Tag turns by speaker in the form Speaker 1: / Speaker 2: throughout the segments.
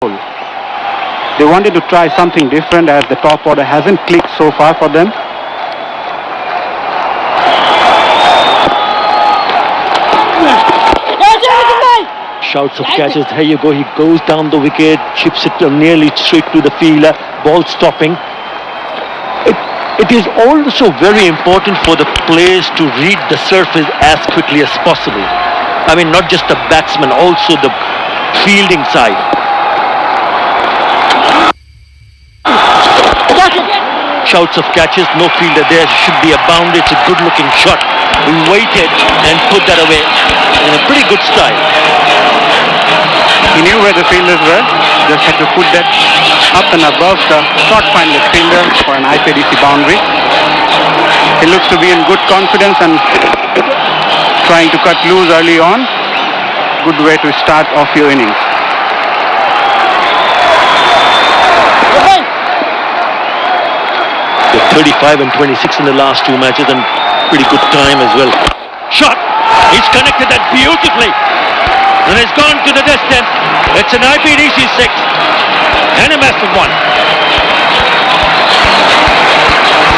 Speaker 1: They wanted to try something different as the top order hasn't clicked so far for them.
Speaker 2: Shouts of catches. Here you go. He goes down the wicket, chips it nearly straight to the fielder. Ball stopping. It is also very important for the players to read the surface as quickly as possible. I mean, not just the batsman, also the fielding side. Shouts of catches, no fielder there, should be a boundary. It's a good-looking shot. He waited and put that away in a pretty good style.
Speaker 1: He knew where the fielders were, just had to put that up and above the short finder fielder for an IPDC boundary. He looks to be in good confidence and trying to cut loose early on. Good way to start off your innings.
Speaker 2: They're 35 and 26 in the last two matches and pretty good time as well. Shot! He's connected that beautifully. And it's gone to the distance. It's an IPDC 6 and a massive one.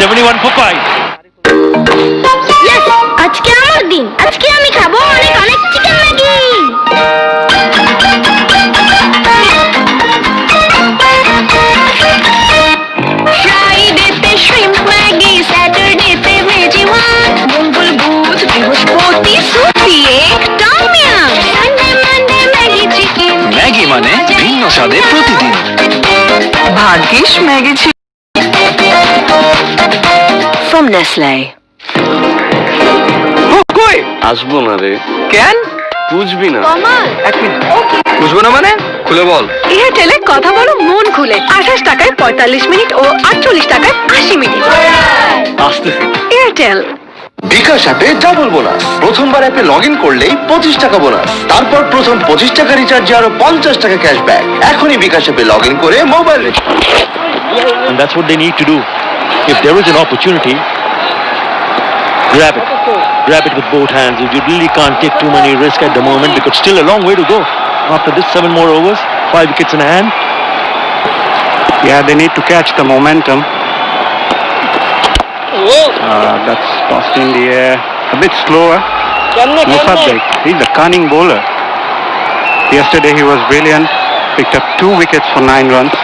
Speaker 2: 71 for 5.
Speaker 3: Yes! আজকে আমার দিন। আজকে আমি খাবো অনেক অনেক chicken Maggi. ফ্রাইডেতে shrimp Maggi, স্যাটারডেতে ভেজি ওয়ান, মঙ্গল বুধ বৃহস্পতি সুপি এক tom yum, Sunday Monday Maggi chicken.
Speaker 4: Maggi মানে ভিন্ন স্বাদে প্রতিদিন। ভাগ্যিস ম্যাগি ছিল। From Nestle. কই
Speaker 5: আসবো না রে।
Speaker 4: কেন
Speaker 5: বুঝবি না।
Speaker 3: কমাল।
Speaker 4: এক মিনিট বুঝবো না মানে খুলে বল।
Speaker 3: এয়ারটেলে কথা বলো মন খুলে। 28 টাকায় 45 মিনিট ও 48 টাকায় 80 মিনিট।
Speaker 5: আসতেছি।
Speaker 3: এয়ারটেল।
Speaker 5: বিকাশ অ্যাপে ডাবল বোনাস। প্রথমবার অ্যাপে লগ ইন করলেই 25 টাকা বোনাস। তারপর প্রথম 25 টাকা রিচার্জে আরো 50 টাকা ক্যাশব্যাক। এখনই বিকাশ অ্যাপে লগ ইন করে mobile
Speaker 2: And that's what they need to do. If there is an opportunity, grab it. Grab it with both hands. You really can't take too many risks at the moment because still a long way to go. After this 7 more overs, 5 wickets in hand.
Speaker 1: Yeah, they need to catch the momentum. That's tossed in the air. A bit slower. Musaddek, he's a cunning bowler. Yesterday he was brilliant. Picked up 2 wickets for 9 runs.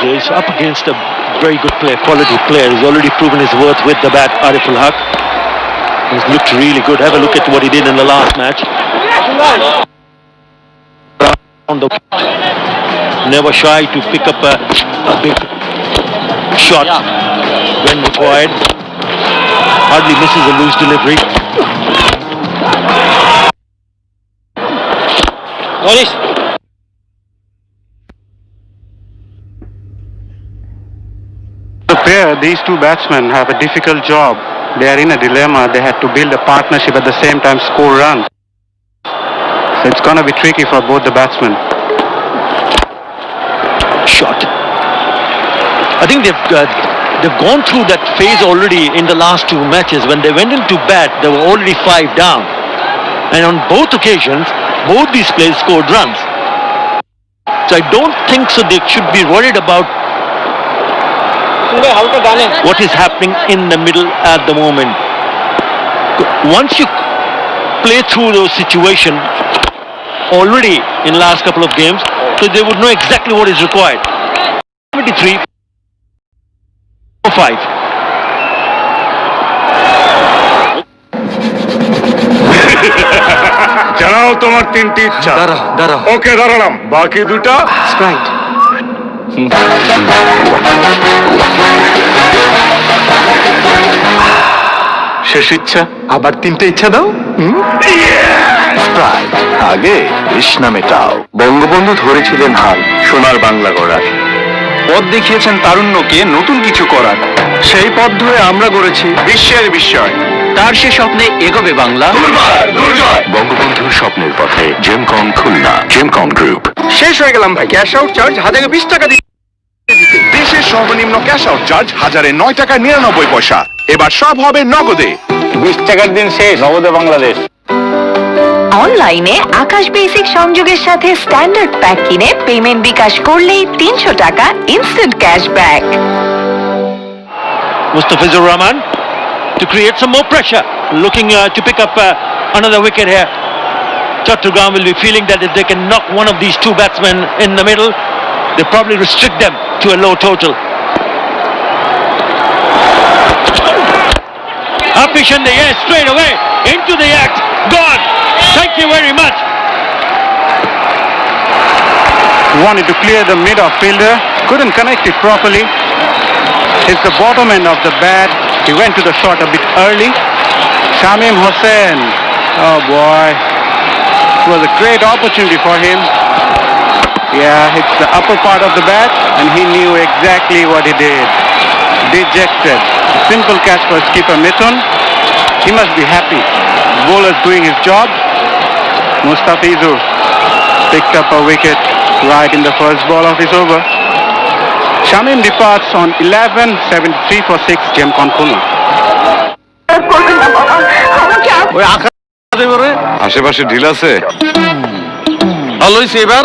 Speaker 2: He's up against a very good player, quality player. He's already proven his worth with the bat, Ariful Haq. He's looked really good. Have a look at what he did in the last match. Never shy to pick up a big shot when required. Hardly misses a loose delivery. Notice.
Speaker 1: These two batsmen have a difficult job. They are in a dilemma. They had to build a partnership at the same time score runs. So it's going to be tricky for both the batsmen.
Speaker 2: Shot. I think they've gone through that phase already in the last 2 matches. When they went into bat, they were already 5 down. And on both occasions, both these players scored runs. So I don't think so they should be worried about what is happening in the middle at the moment. Once you play through those situations already in the last couple of games, so they would know exactly what is required. 73 for 5.
Speaker 6: জানাও তোমার 3টি ইচ্ছা।
Speaker 4: দাঁড়াও
Speaker 6: ওকে দাঁড়ালাম, বাকি 2টা
Speaker 4: Sprite. শেষ ইচ্ছা আবার 3টে ইচ্ছা দাও।
Speaker 5: স্প্রাইট আগে তৃষ্ণা মেটাও। বঙ্গবন্ধু ধরেছিলেন হাল সোনার বাংলা গড়ার।
Speaker 4: পথ দেখিয়েছেন তারুণ্যকে নতুন কিছু করার। সেই পথ ধরে আমরা গড়েছি
Speaker 6: বিশ্বের বিস্ময়।
Speaker 4: তার সে স্বপ্নে এগোবে বাংলা।
Speaker 5: বঙ্গবন্ধুর স্বপ্নের পথে জেমকম খুলনা, জেমকম গ্রুপ।
Speaker 6: শেষ হয়ে গেলাম ভাই। ক্যাশ আউট চার্জ 1020 টাকা দিতে। দেশের সর্বনিম্ন ক্যাশ আউট চার্জ 1009 টাকা 99 পয়সা। এবার সব হবে নগদে।
Speaker 1: 20 টাকার দিন শেষ, নগদে বাংলাদেশ।
Speaker 3: অনলাইনে আকাশ বেসিক সংযোগের সাথে স্ট্যান্ডার্ড প্যাক কিনে পেমেন্ট বিকাশ করলেই 300 টাকা instant cashback.
Speaker 2: Mustafizur Rahman to create some more pressure, looking to pick up another wicket here. Chattogram will be feeling that if they can knock one of these two batsmen in the middle, they'll probably restrict them to a low total. Apish in the air, straight away, into the act, gone. Thank you very much.
Speaker 1: Wanted to clear the mid-off fielder, couldn't connect it properly. It's the bottom end of the bat. He went to the shot a bit early. Shamim Hossain, oh boy, it was a great opportunity for him. Yeah, it's the upper part of the bat and he knew exactly what he did. Dejected. Simple catch for skipper Mithun. He must be happy. Bowler's doing his job. Mustafizur picked up a wicket right in the first ball of his over. Shamim departs on 11.73 for 6, Gemcon Khulna.
Speaker 6: আশেপাশে deal আছে ভালো হয়েছে এবার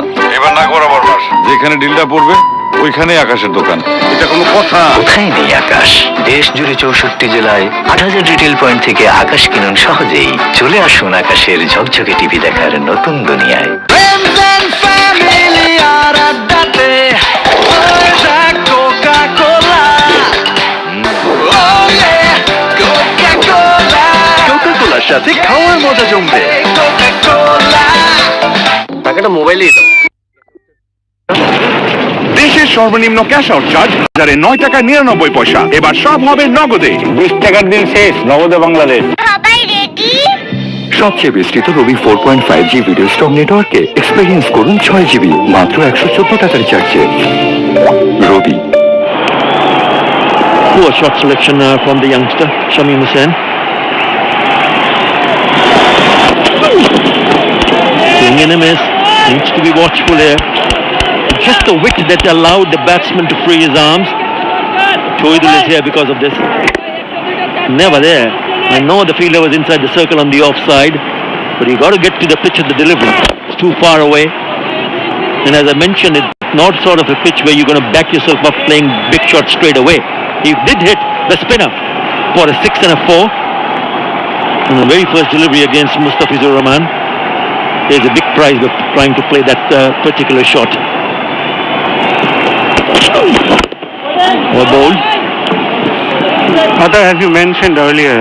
Speaker 6: না বরাবর মাস যেখানে ডিলটা পড়বে ওইখানেই আকাশের দোকান এটা কোনো কথা
Speaker 7: কোথায় নেই আকাশ? দেশ জুড়ে 64 জেলায় 8000 রিটেল পয়েন্ট থেকে আকাশ কিনুন সহজেই। চলে আসুন আকাশের ঝকঝকে টিভি দেখার নতুন দুনিয়ায়। কোকা-কোলার সাথে খাওয়ার মজা জমবে। টাকাটা মোবাইলেই দাও।
Speaker 6: দেশের সর্বনিম্ন ক্যাশ আউট চার্জ 9 টাকা 99 পয়সা। এবার সব হবে নগদে।
Speaker 1: 20 টাকার দিন শেষ, নগদে বাংলাদেশ।
Speaker 3: সবাই রেডি?
Speaker 7: সবচেয়ে বিস্তৃত রবি 4.5G ভিডিও স্টক নেটওয়ার্কে এক্সপেরিয়েন্স করুন 6GB মাত্র 114 টাকার রিচার্জে। রবি।
Speaker 2: Poor shot selection from the youngster Shamim Hossain. Swing and a miss. Needs to be watchful here. Just the wick that allowed the batsman to free his arms. Choidul is here because of this. Never there. I know the fielder was inside the circle on the offside, but you got to get to the pitch of the delivery. It's too far away. And as I mentioned, it's not sort of a pitch where you're going to back yourself up playing big shots straight away. He did hit the spinner for a 6 and a 4. And the very first delivery against Mustafizur Rahman. There's a big prize of trying to play that particular shot. Or bowled.
Speaker 1: As you mentioned earlier,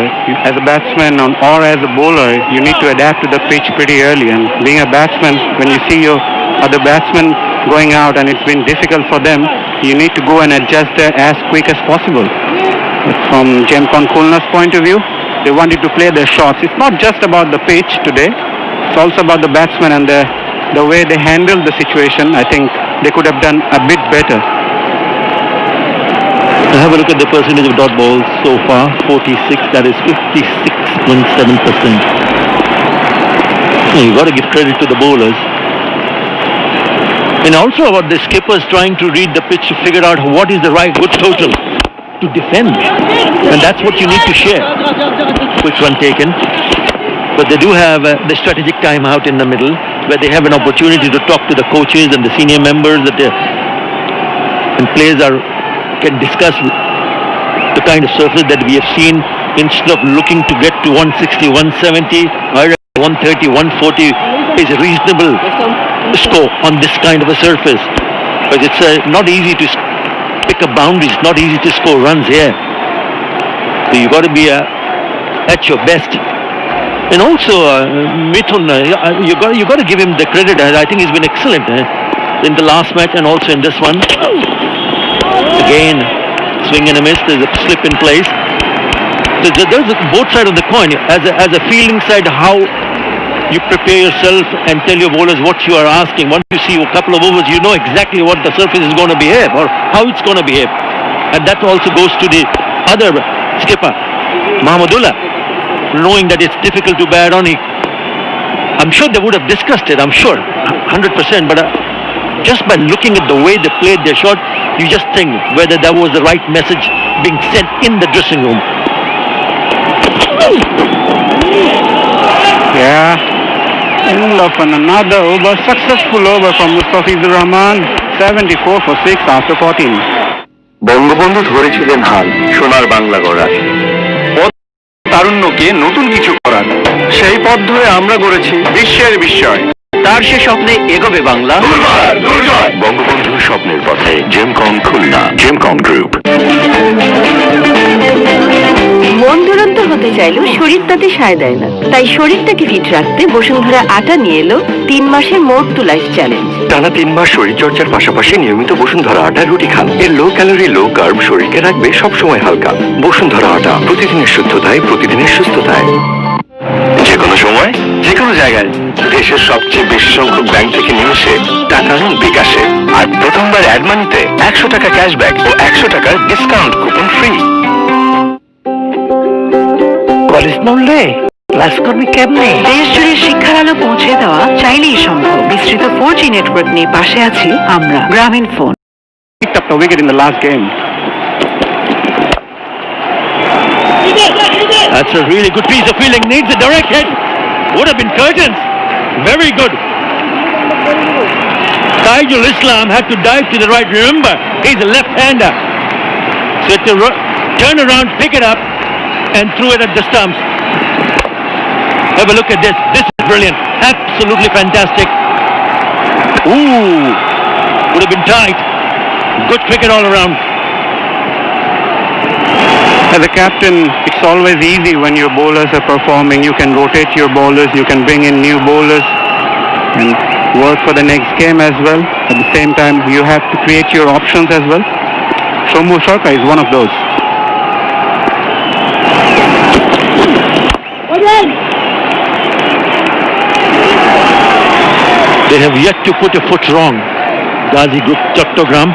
Speaker 1: as a batsman or as a bowler, you need to adapt to the pitch pretty early. And being a batsman, when you see your other batsmen going out and it's been difficult for them, you need to go and adjust there as quick as possible. But from Gemcon Khulna's point of view, they wanted to play their shots. It's not just about the pitch today, it's also about the batsmen and the way they handled the situation. I think they could have done a bit better.
Speaker 2: Have a look at the percentage of dot balls so far, 46, that is 56.7%. You've got to give credit to the bowlers. And also about the skippers trying to read the pitch to figure out what is the right good total to defend. And that's what you need to share. Which one taken? But they do have the strategic time out in the middle where they have an opportunity to talk to the coaches and the senior members and players can discuss the kind of surface that we have seen. Instead of looking to get to 160, 170, 130, 140 is a reasonable score on this kind of a surface. But it's not easy to pick up boundaries, not easy to score runs here. So you've got to be at your best. And also, Mithun, you got to give him the credit. I think he's been excellent in the last match and also in this one. Again, swing and a miss. There's a slip in place. There's both sides of the coin. As a fielding side, how you prepare yourself and tell your bowlers what you are asking. Once you see a couple of overs, you know exactly what the surface is going to behave or how it's going to behave. And that also goes to the other skipper, Mahmudullah, knowing that it's difficult to bat on. I'm sure they would have discussed it, I'm sure, 100%. But just by looking at the way they played their shot, you just think whether that was the right message being sent in the dressing room.
Speaker 1: Yeah, End of another over, successful over from Mustafizur Rahman, 74 for 6 after 14.
Speaker 5: Bangabandhu ধরেছিলেন হাল সোনার বাংলা গড়ার।
Speaker 4: তারুণ্যকে নতুন কিছু করার সেই পথ ধরে আমরা গড়েছি বিশ্বের বিস্ময়।
Speaker 7: তার সে স্বপ্নে এগোবে বাংলা। বঙ্গবন্ধুর স্বপ্নের পথে জেমকন খুলনা, জেমকন গ্রুপ।
Speaker 8: মন দুরন্ত হতে চাইলেও শরীর তাতে সায় দেয় না, তাই শরীরটাকে ফিট রাখতে বসুন্ধরা আটা নিয়ে এলো 3 মাসের মোর টু লাইফ চ্যালেঞ্জ।
Speaker 7: টানা 3 মাস শরীরচর্চার পাশাপাশি নিয়মিত বসুন্ধরা আটার রুটি খান। এর লো ক্যালোরি লো কার্ব শরীরকে রাখবে সবসময় হালকা। বসুন্ধরা আটা, প্রতিদিনের শুদ্ধতায়, প্রতিদিনের সুস্থতায়। যে কোনো সময়, যে কোনো জায়গায় দেশের সবচেয়ে বেশি সংখ্যক ব্যাংক থেকে নিমেষে টাকা আনুন বিকাশে। আর প্রথমবার অ্যাড মানিতে 100 টাকা ক্যাশব্যাক ও 100 টাকার ডিসকাউন্ট কুপন ফ্রি।
Speaker 2: কলেজ নড়লে ক্লাস করবি কেমনে?
Speaker 8: দেশ জুড়ে শিক্ষার আলো পৌঁছে দেওয়া চাইলেই সম্ভব। বিস্তৃত 4G নেটওয়ার্ক নিয়ে পাশে আছি আমরা, গ্রামীণ phone.
Speaker 1: Picked up the wicket in the last game.
Speaker 2: That's a really good piece of fielding. Needs a direct hit. Would have been curtains. Very good. Taijul Islam had to dive to the right. Remember, he's a left-hander. So to turn around, pick it up, and threw it at the stumps. Have a look at this. This is brilliant. Absolutely fantastic. Ooh, would have been tight. Good cricket all around.
Speaker 1: As a captain, it's always easy when your bowlers are performing. You can rotate your bowlers, you can bring in new bowlers and work for the next game as well. At the same time, you have to create your options as well. Somu Sarkar is one of those.
Speaker 2: They have yet to put a foot wrong. Ghazi Group Chattogram.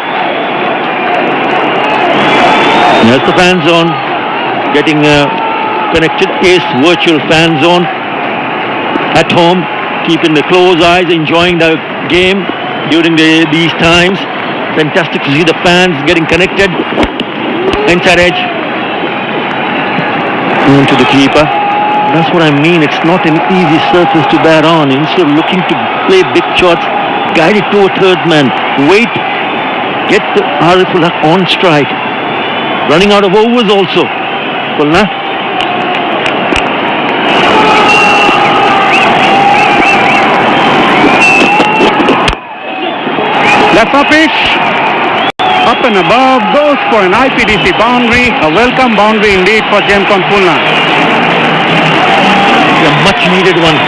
Speaker 2: There's the fan zone getting connected. Ace virtual fan zone at home, keeping the close eyes, enjoying the game during these times. Fantastic to see the fans getting connected. Inside edge. Into the keeper. That's what I mean. It's not an easy surface to bat on. Instead of looking to play big shots, guide it to a third man. Wait. Get the Arifullah on strike. Running out of overs also. Kulna.
Speaker 1: That's uppish. Up and above, goes for an IPDC boundary. A welcome boundary indeed for Jemkon Pulna.
Speaker 2: A much needed one.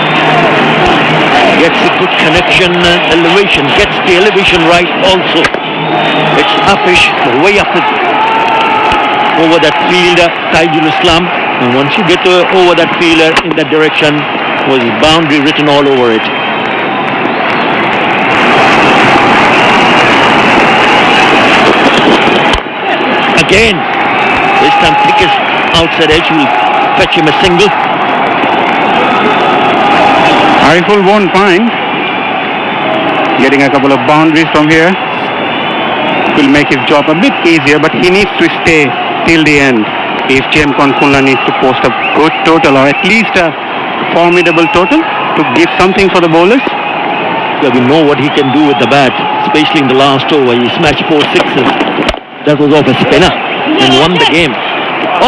Speaker 2: Gets a good connection and elevation. Gets the elevation right also. It's uppish, way up over that fielder, Taijul Islam. And once you get over that fielder in that direction, was boundary written all over it. Again, this time thickest outside edge will fetch him a single.
Speaker 1: Ariful won't mind getting a couple of boundaries from here. Will make his job a bit easier, but he needs to stay till the end if Jemkon Pulna needs to post a good total or at least a formidable total to give something for the bowlers.
Speaker 2: Yeah, we know what he can do with the bat, especially in the last over. He smashed 4 sixes. That was off a spinner and won the game.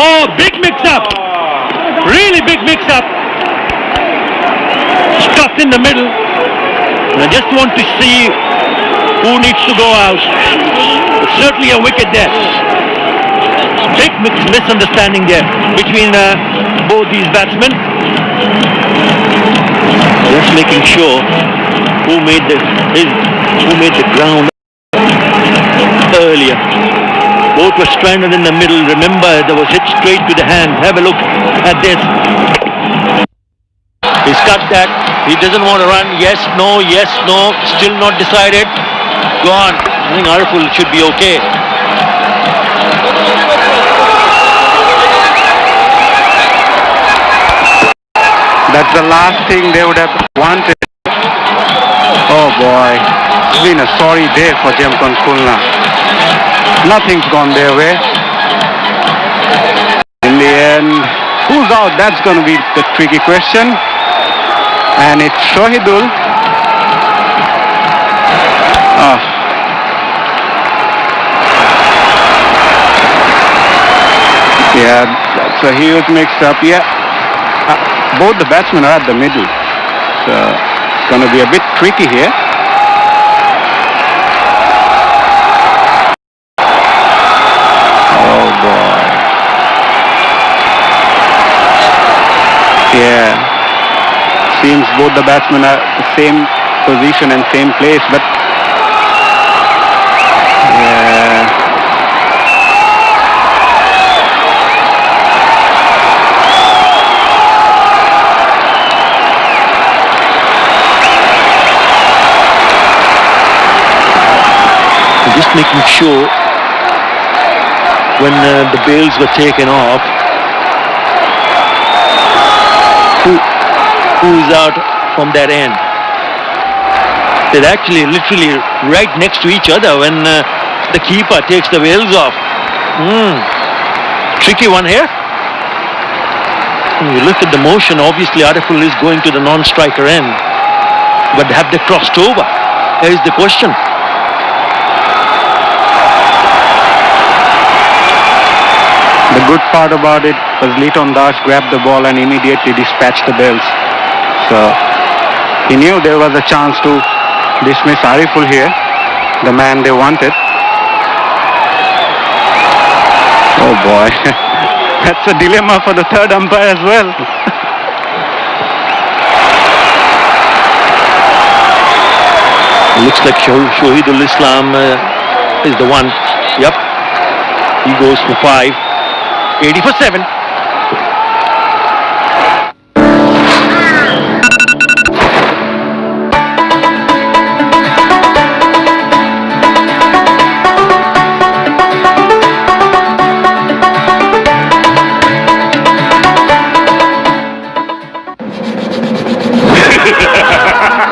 Speaker 2: Oh, big mix-up! Really big mix-up. Stuck in the middle. And I just want to see who needs to go out. It's certainly a wicket there. Big misunderstanding there between both these batsmen. Just making sure who made the ground earlier. Both were stranded in the middle. Remember, there was hit straight to the hand. Have a look at this. He's cut that. He doesn't want to run. Yes, no, yes, no. Still not decided. Gone. I think Ariful should be okay.
Speaker 1: That's the last thing they would have wanted. Oh boy, it's been a sorry day for Jemkon Pulna. Nothing's gone their way. In the end, who's out? That's going to be the tricky question. And it's Shahidul. Yeah, that's a huge mix-up. Yeah, both the batsmen are at the middle, so it's going to be a bit tricky here. Oh boy. Yeah, seems both the batsmen are the same position and same place, but yeah.
Speaker 2: Just making sure when the bails were taken off, who is out from that end. They're actually literally right next to each other when the keeper takes the bails off. Tricky one here. When you look at the motion, obviously Ariful is going to the non-striker end, but have they crossed over? There is the question.
Speaker 1: The good part about it was Liton Das grabbed the ball and immediately dispatched the bails. So he knew there was a chance to dismiss Ariful here, the man they wanted. Oh boy, that's a dilemma for the third umpire as well.
Speaker 2: Looks like Shahidul Islam is the one. Yep, he goes for 5. 80 for 7.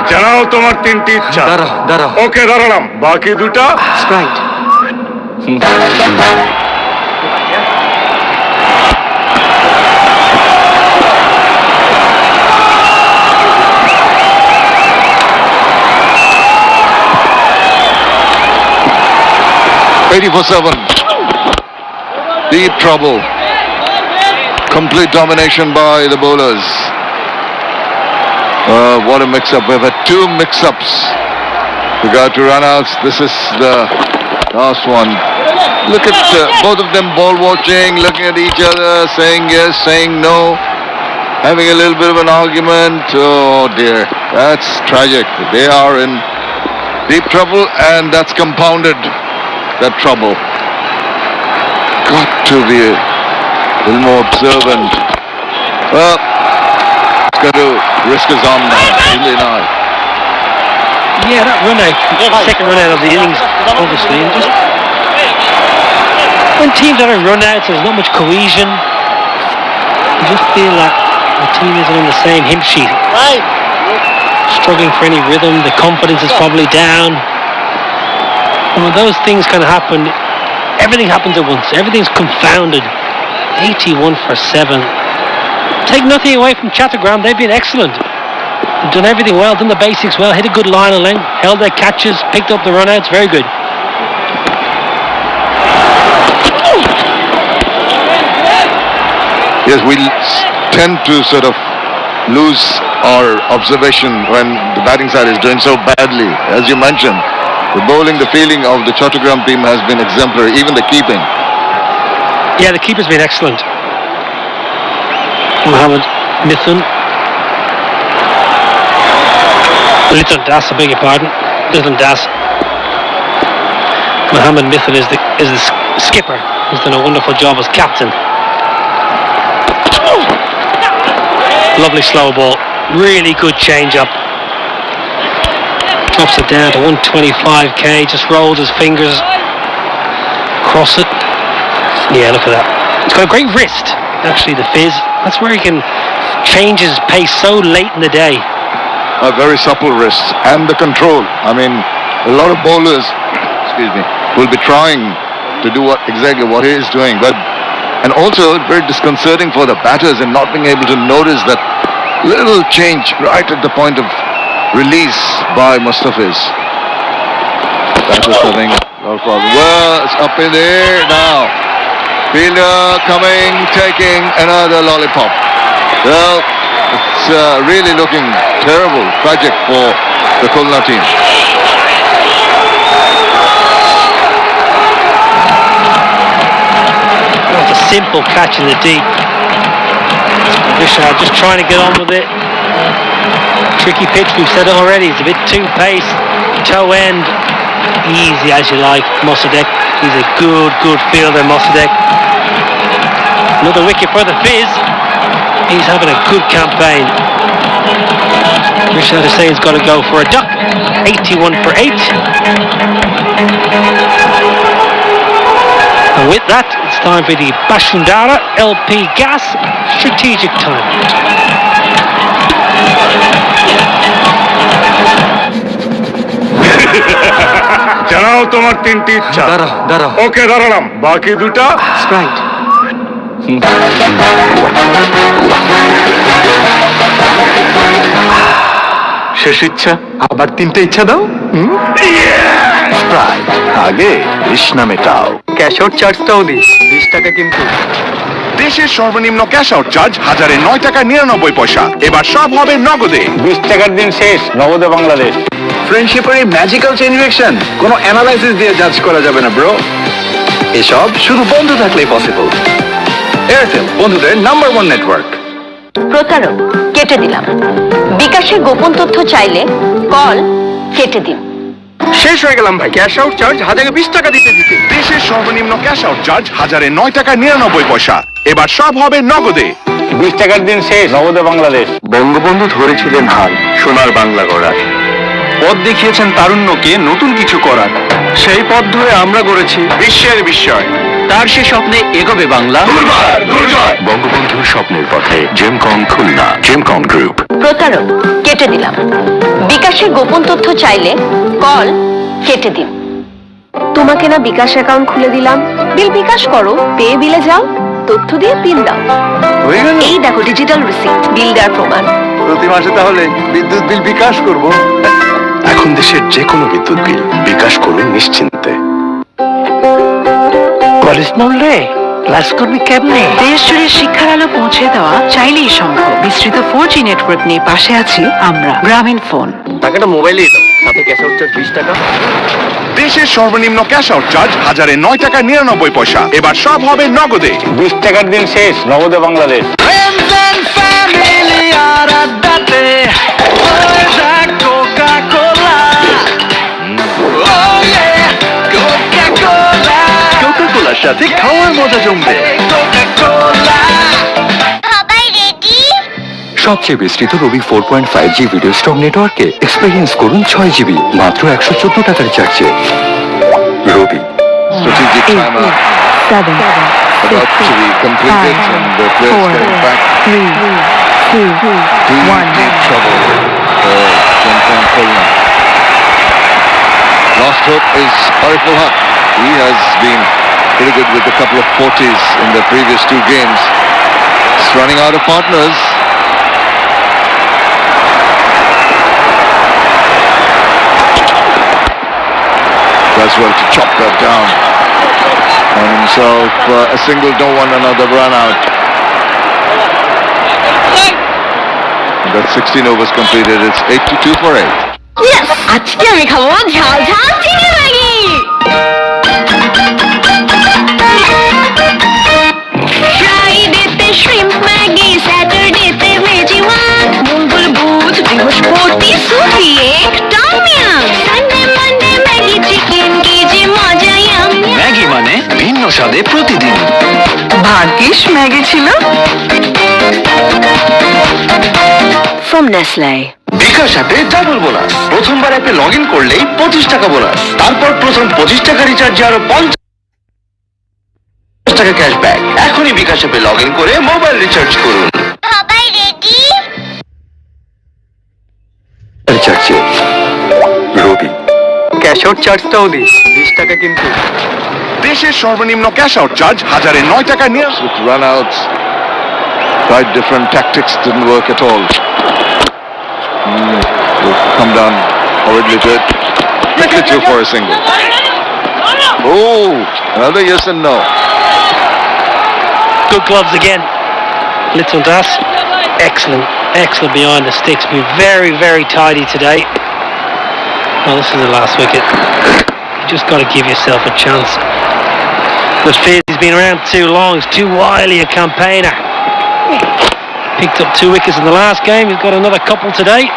Speaker 6: জানাও তোমার তিনটি ইচ্ছা।
Speaker 5: দাঁড়াও।
Speaker 6: ওকে দাঁড়ালাম, বাকি দুটা
Speaker 5: Sprite.
Speaker 6: for 7. Deep trouble. Complete domination by the bowlers. What a mix-up. We've had 2 mix-ups. Regard to run-outs. This is the last one. Look at both of them ball watching, looking at each other, saying yes, saying no, having a little bit of an argument. Oh dear, that's tragic. They are in deep trouble, and that's compounded that trouble. Got to be a little more observant. Well, he's got to risk his arm now, really not.
Speaker 2: Yeah, that run out, second run out of the innings, obviously, and just when teams are in run outs, there's not much cohesion. You just feel that the team isn't on the same hymn sheet. Struggling for any rhythm, the confidence is probably down. And when those things kind of happen, everything happens at once. Everything's confounded. 81 for 7. Take nothing away from Chattogram. They've been excellent. They've done everything well, done the basics well, hit a good line of length, held their catches, picked up the run-outs. Very good.
Speaker 6: Yes, we tend to sort of lose our observation when the batting side is doing so badly. As you mentioned, the bowling, the fielding of the Chattogram team has been exemplary, even the keeping.
Speaker 2: Yeah, the keeper's been excellent. Mohammed Mithun. Liton Das, I beg your pardon. Liton Das. Mohammed Mithun is the skipper. He's done a wonderful job as captain. Lovely slow ball. Really good change up. Drops it down to 125k. Just rolls his fingers across it. Yeah, look at that. It's got a great wrist, actually, the fizz. That's where he can change his pace so late in the day.
Speaker 6: A very supple wrist and the control. I mean, a lot of bowlers, will be trying to do exactly what he is doing, but and also very disconcerting for the batters in not being able to notice that Little change right at the point of release by Mustafiz. That was something. No problem. Well, it's up in the air now. Fielder coming, taking another lollipop. Well, it's really looking terrible, tragic for the Khulna team.
Speaker 2: Well, it's a simple catch in the deep. Rishad just trying to get on with it. Tricky pitch, we've said it already. It's a bit too pace, toe end. Easy as you like, Mossadegh. He's a good fielder, Mossadegh. Another wicket for the Fizz. He's having a good campaign. Rishad Hussein's got to go for a duck. 81 for 8. And with that, it's time for the Bashundara LP Gas Strategic Time.
Speaker 4: জানাও তোমার তিনটি ইচ্ছা।
Speaker 5: দাঁড়াও।
Speaker 4: ওকে, দাঁড়ালাম। বাকি দুটা
Speaker 5: Sprite.
Speaker 4: শেষ ইচ্ছা। আবার তিনটে ইচ্ছা দাও।
Speaker 5: স্প্রাইট। আগে তৃষ্ণা মেটাও।
Speaker 4: ক্যাশ আউট চার্জটাও দিস, 20 টাকা কিন্তু।
Speaker 9: দেশের সর্বনিম্ন ক্যাশ আউট চার্জ 1009 টাকা 99 পয়সা। এবার সব হবে নগদে।
Speaker 4: 20 টাকার দিন শেষ, নগদে বাংলাদেশ।
Speaker 5: ফ্রেন্ডশিপের এই ম্যাজিক্যাল চেইন রিঅ্যাকশন কোনো অ্যানালাইসিস দিয়ে জাজ করা যাবে না ব্রো। এসব শুধু বন্ধু থাকলেই পসিবল। এয়ারটেল, বন্ধুদের নাম্বার 1 নেটওয়ার্ক।
Speaker 8: প্রতারক কেটে দিলাম। বিকাশে গোপন তথ্য চাইলে কল কেটে দিন।
Speaker 4: শেষ হয়ে গেলাম ভাই। ক্যাশ আউট চার্জ 1020 টাকা দিতে।
Speaker 9: দেশের সর্বনিম্ন ক্যাশ আউট চার্জ 1009 টাকা 99 পয়সা। এবার সব হবে নগদে।
Speaker 4: 20 টাকার দিন শেষ, নগদে বাংলাদেশ।
Speaker 7: বঙ্গবন্ধু ধরেছিলেন হাল সোনার বাংলা গড়ার।
Speaker 4: পথ দেখিয়েছেন তারুণ্যকে নতুন কিছু করার। সেই পথ ধরে আমরা গড়েছি বিশ্বের বিস্ময়।
Speaker 5: তার সে স্বপ্নে এগোবে বাংলা।
Speaker 7: বঙ্গবন্ধুর স্বপ্নের পথে জেমকং খুলনা, জেমকং গ্রুপ।
Speaker 8: প্রতারক কেটে দিলাম। বিকাশে গোপন তথ্য চাইলে কল কেটে দিন। তোমাকে না বিকাশ অ্যাকাউন্ট খুলে দিলাম, বিল বিকাশ করো, পেয়ে বিলে যাও, তথ্য দিয়ে পিন দাও।
Speaker 5: হয়ে গেল।
Speaker 8: এই দেখো ডিজিটাল রিসিপ্ট, বিল দেওয়ার প্রমাণ।
Speaker 5: প্রতি মাসে তাহলে বিদ্যুৎ বিল বিকাশ করব। এখন দেশের যে কোনো বিদ্যুৎ বিল বিকাশ করুন নিশ্চিন্তে।
Speaker 2: কলেজ নড়লে ক্লাস করবি কেমনে?
Speaker 10: দেশ জুড়ে শিক্ষার আলো পৌঁছে দেওয়া চাইলেই সম্ভব। বিস্তৃত 4G নেটওয়ার্ক নিয়ে পাশে আছি আমরা, গ্রামীণ ফোন।
Speaker 5: টাকাটা মোবাইলেই দাও, সাথে ক্যাশ আউট চার্জ 20 টাকা।
Speaker 9: দেশের সর্বনিম্ন ক্যাশ আউট চার্জ 1009 টাকা 99 পয়সা। এবার সব হবে নগদে।
Speaker 4: 20 টাকার দিন শেষ, নগদে বাংলাদেশ।
Speaker 5: কোকা-কোলার সাথে খাওয়ার মজা জমবে।
Speaker 7: সবচেয়ে বিস্তৃত রবি 4.5G ভিডিও স্ট্রং নেটওয়ার্কে এক্সপেরিয়েন্স করুন 6 GB মাত্র 114 টাকা রিচার্জে। রবি।
Speaker 6: Strategic timer about to be completed and the players getting back.
Speaker 10: 3, 2,
Speaker 6: Deep trouble for Jemkong Khulna. Last hope is Ariful Haq. He has been pretty good with a couple of 40s in the previous 2 games. It's running out of partners. Does well to chop that down. And himself a single, don't want another run out. That's 16 overs completed. It's 82 for 8.
Speaker 3: আজকে আমি খাবো ঝাল ঝাল চিনি Maggi. ফ্রাইডেতে shrimp Maggi, স্যাটারডেতে veggie one, মঙ্গল বুধ বৃহস্পতি সুপি এক tom yum, Sunday Monday Maggi chicken, কি যে মজা ইয়াম।
Speaker 5: ম্যাগি মানে ভিন্ন স্বাদে প্রতিদিন।
Speaker 10: ভাগ্যিস ম্যাগি ছিল।
Speaker 8: From Nestle.
Speaker 5: বিকাশ অ্যাপে ডাবল বোনাস। প্রথমবার অ্যাপে লগ ইন করলেই 25 টাকা বোনাস। তারপর প্রথম 25 টাকা রিচার্জে আরো 50 টাকা ক্যাশব্যাক। এখনই বিকাশ অ্যাপে লগ ইন করে মোবাইল রিচার্জ করুন।
Speaker 3: সবাই রেডি?
Speaker 7: রিচার্জে রবি।
Speaker 4: ক্যাশ আউট চার্জটাও দিস, 20 টাকা কিন্তু।
Speaker 9: দেশের সর্বনিম্ন ক্যাশ আউট চার্জ 1009 টাকা 99।
Speaker 6: With run outs. Tried different tactics, didn't work at all. Come down horridly to it. Quickly through for a single. Oh, another yes and no.
Speaker 2: Good gloves again. Little Das. Excellent, excellent behind the sticks. Been very, very tidy today. Well, this is the last wicket. You just got to give yourself a chance. But Fizz, he's been around too long. He's too wily a campaigner. Picked up 2 wickets in the last game. He's got another couple today.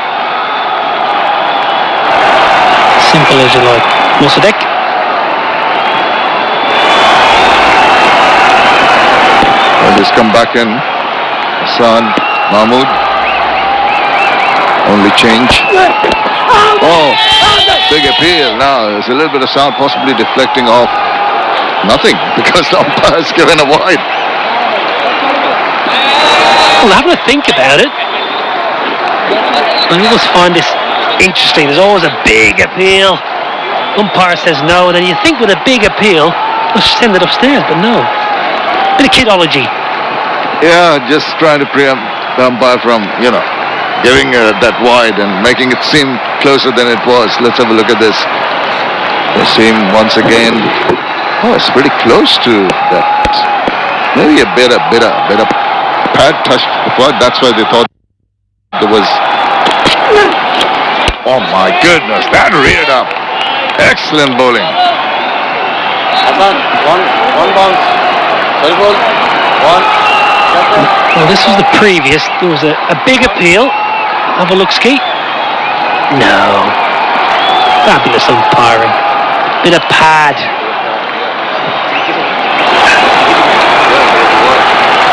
Speaker 2: Simple as you like. Mossadegh.
Speaker 6: Well, just come back in. Hassan, Mahmood. Only change. Oh, big appeal. Now there's a little bit of sound possibly deflecting off. Nothing, because the umpire's given a wide.
Speaker 2: Well, having a think about it, I always find this interesting. There's always a big appeal. Umpire says no, and then you think with a big appeal, let's send it upstairs, but no. Bit of kidology.
Speaker 6: Yeah, just trying to preempt the umpire from, giving that wide and making it seem closer than it was. Let's have a look at this. They seem once again. Oh, it's pretty close to that. Maybe a bit of pad touch before. That's why they thought there was. Oh my goodness, that reared up. Excellent bowling.
Speaker 1: One bounce.
Speaker 2: Well, this was the previous. There was a big appeal. Have a look, Ski. No. Fabulous umpiring. Bit of pad.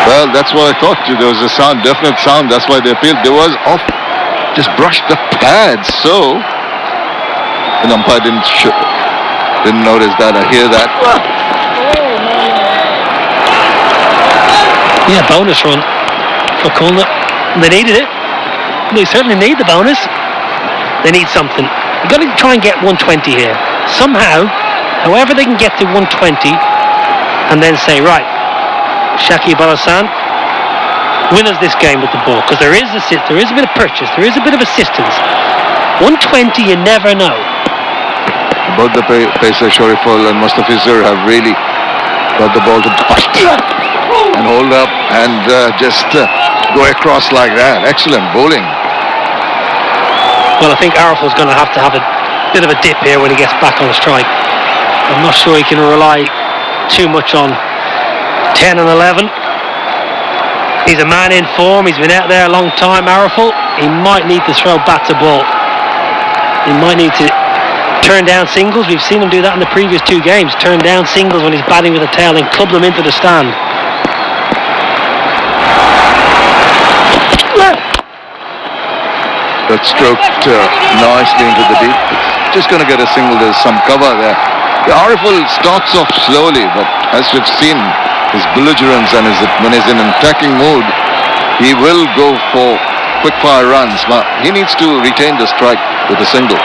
Speaker 6: Well, that's what I thought. There was a sound, definite sound. That's why they appealed. There was off. Just brushed the pad. So, the umpire didn't notice that. I hear that.
Speaker 2: Yeah, bonus run for Kulna. They needed it. They certainly need the bonus. They need something. You've got to try and get 120 here. Somehow, however they can get to 120 and then say, right, Shakib Al Hassan, win us this game with the ball, because there is a bit of purchase, there is a bit of assistance. 120, you never know.
Speaker 6: Both the pacer Shoriful and Mustafizur have really got the ball to and hold up and just go across like that. Excellent bowling.
Speaker 2: Well, I think Araful's going to have a bit of a dip here when he gets back on the strike. I'm not sure he can rely too much on 10 and 11. He's a man in form. He's been out there a long time, Araful. He might need to throw bat to ball. He might need to turn down singles. We've seen him do that in the previous 2 games. Turn down singles when he's batting with the tail and club them into the stand.
Speaker 6: That stroked nicely into the deep. Just going to get a single. There's some cover there. The Ariful starts off slowly, but as we've seen, his belligerence and when he's in an attacking mood, he will go for quick fire runs. But he needs to retain the strike with a single.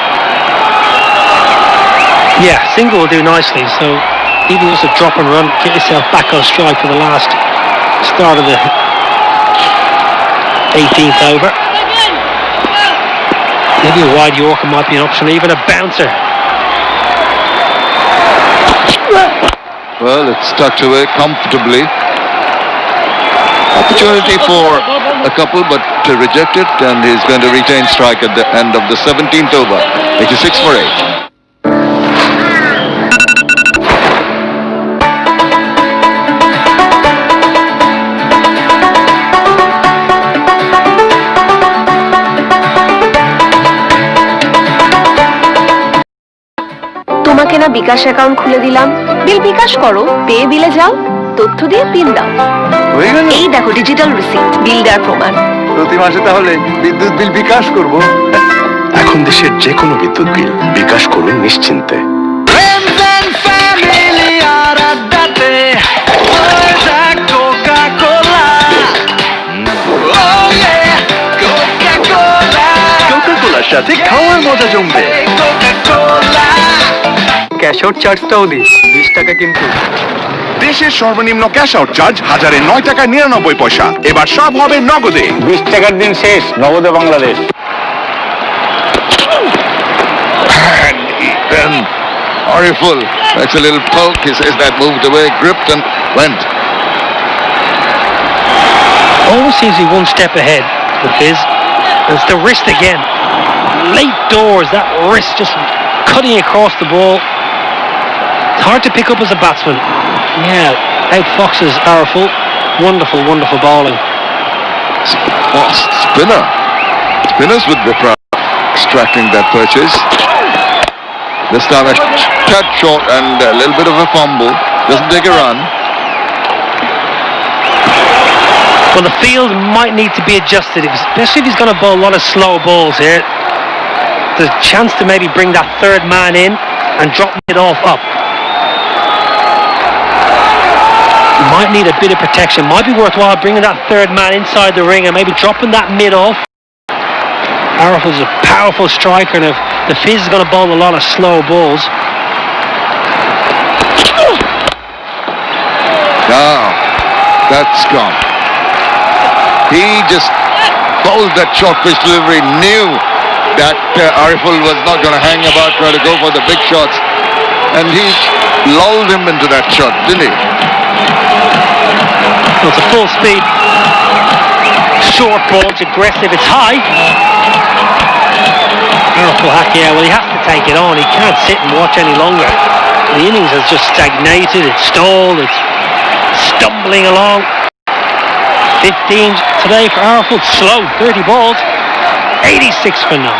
Speaker 2: Yeah, single will do nicely. So even just a drop and run, get yourself back on strike for the last start of the 18th over. Maybe a wide Yorker might be an option, even a bouncer.
Speaker 6: Well, it's tucked away comfortably. Opportunity for a couple, but to reject it, and he's going to retain strike at the end of the 17th over. 86 for 8.
Speaker 8: তোমাকে না বিকাশ account খুলে দিলাম, বিল বিকাশ করো, পেয়ে বিলে যাও, তথ্য দিয়ে পিন দাও। এই দেখো ডিজিটাল রিসিপ্ট, বিল দেওয়ার প্রমাণ।
Speaker 5: প্রতি মাসে তাহলে বিদ্যুৎ বিল বিকাশ করব।
Speaker 7: এখন দেশের যে কোনো বিদ্যুৎ বিল বিকাশ করুন নিশ্চিন্তে।
Speaker 5: কোকা-কোলার সাথে খাওয়ার মজা জমবে। ক্যাশ আউট চার্জটাও দিই, 20 টাকা কিন্তু।
Speaker 9: দেশের সর্বনিম্ন ক্যাশ আউট চার্জ 1009 টাকা 99 পয়সা। এবার সব হবে নগদে।
Speaker 1: 20 টাকার দিন শেষ, নগদে Bangladesh.
Speaker 6: And then Ariful makes a little poke. He says that moved away, gripped and went.
Speaker 2: Always seems to be one step ahead with Fizz. It's the wrist again. Late doors, that wrist just cutting across the ball. It's hard to pick up as a batsman. Yeah, outfoxes Ariful. Wonderful, wonderful bowling.
Speaker 6: Fast spinner. Spinners would be proud of extracting that purchase. This time a touch short and a little bit of a fumble. Doesn't take a run.
Speaker 2: Well, the field might need to be adjusted, especially if he's going to bowl a lot of slow balls here. There's a chance to maybe bring that third man in and drop it off up. You might need a bit of protection. Might be worthwhile bringing that third man inside the ring and maybe dropping that mid off. Ariful's a powerful striker, and if the Fizz is going to bowl a lot of slow balls.
Speaker 6: Now, that's gone. He just bowled that short pitch delivery, knew that Ariful was not going to hang about, try to go for the big shots, and he lulled him into that shot, didn't he?
Speaker 2: Well, it's a full speed short ball, it's aggressive, it's high. Ariful yeah, well, he has to take it on. He can't sit and watch any longer. The innings has just stagnated, it's stalled, it's stumbling along. 15 today for Ariful, slow, 30 balls, 86 for 9.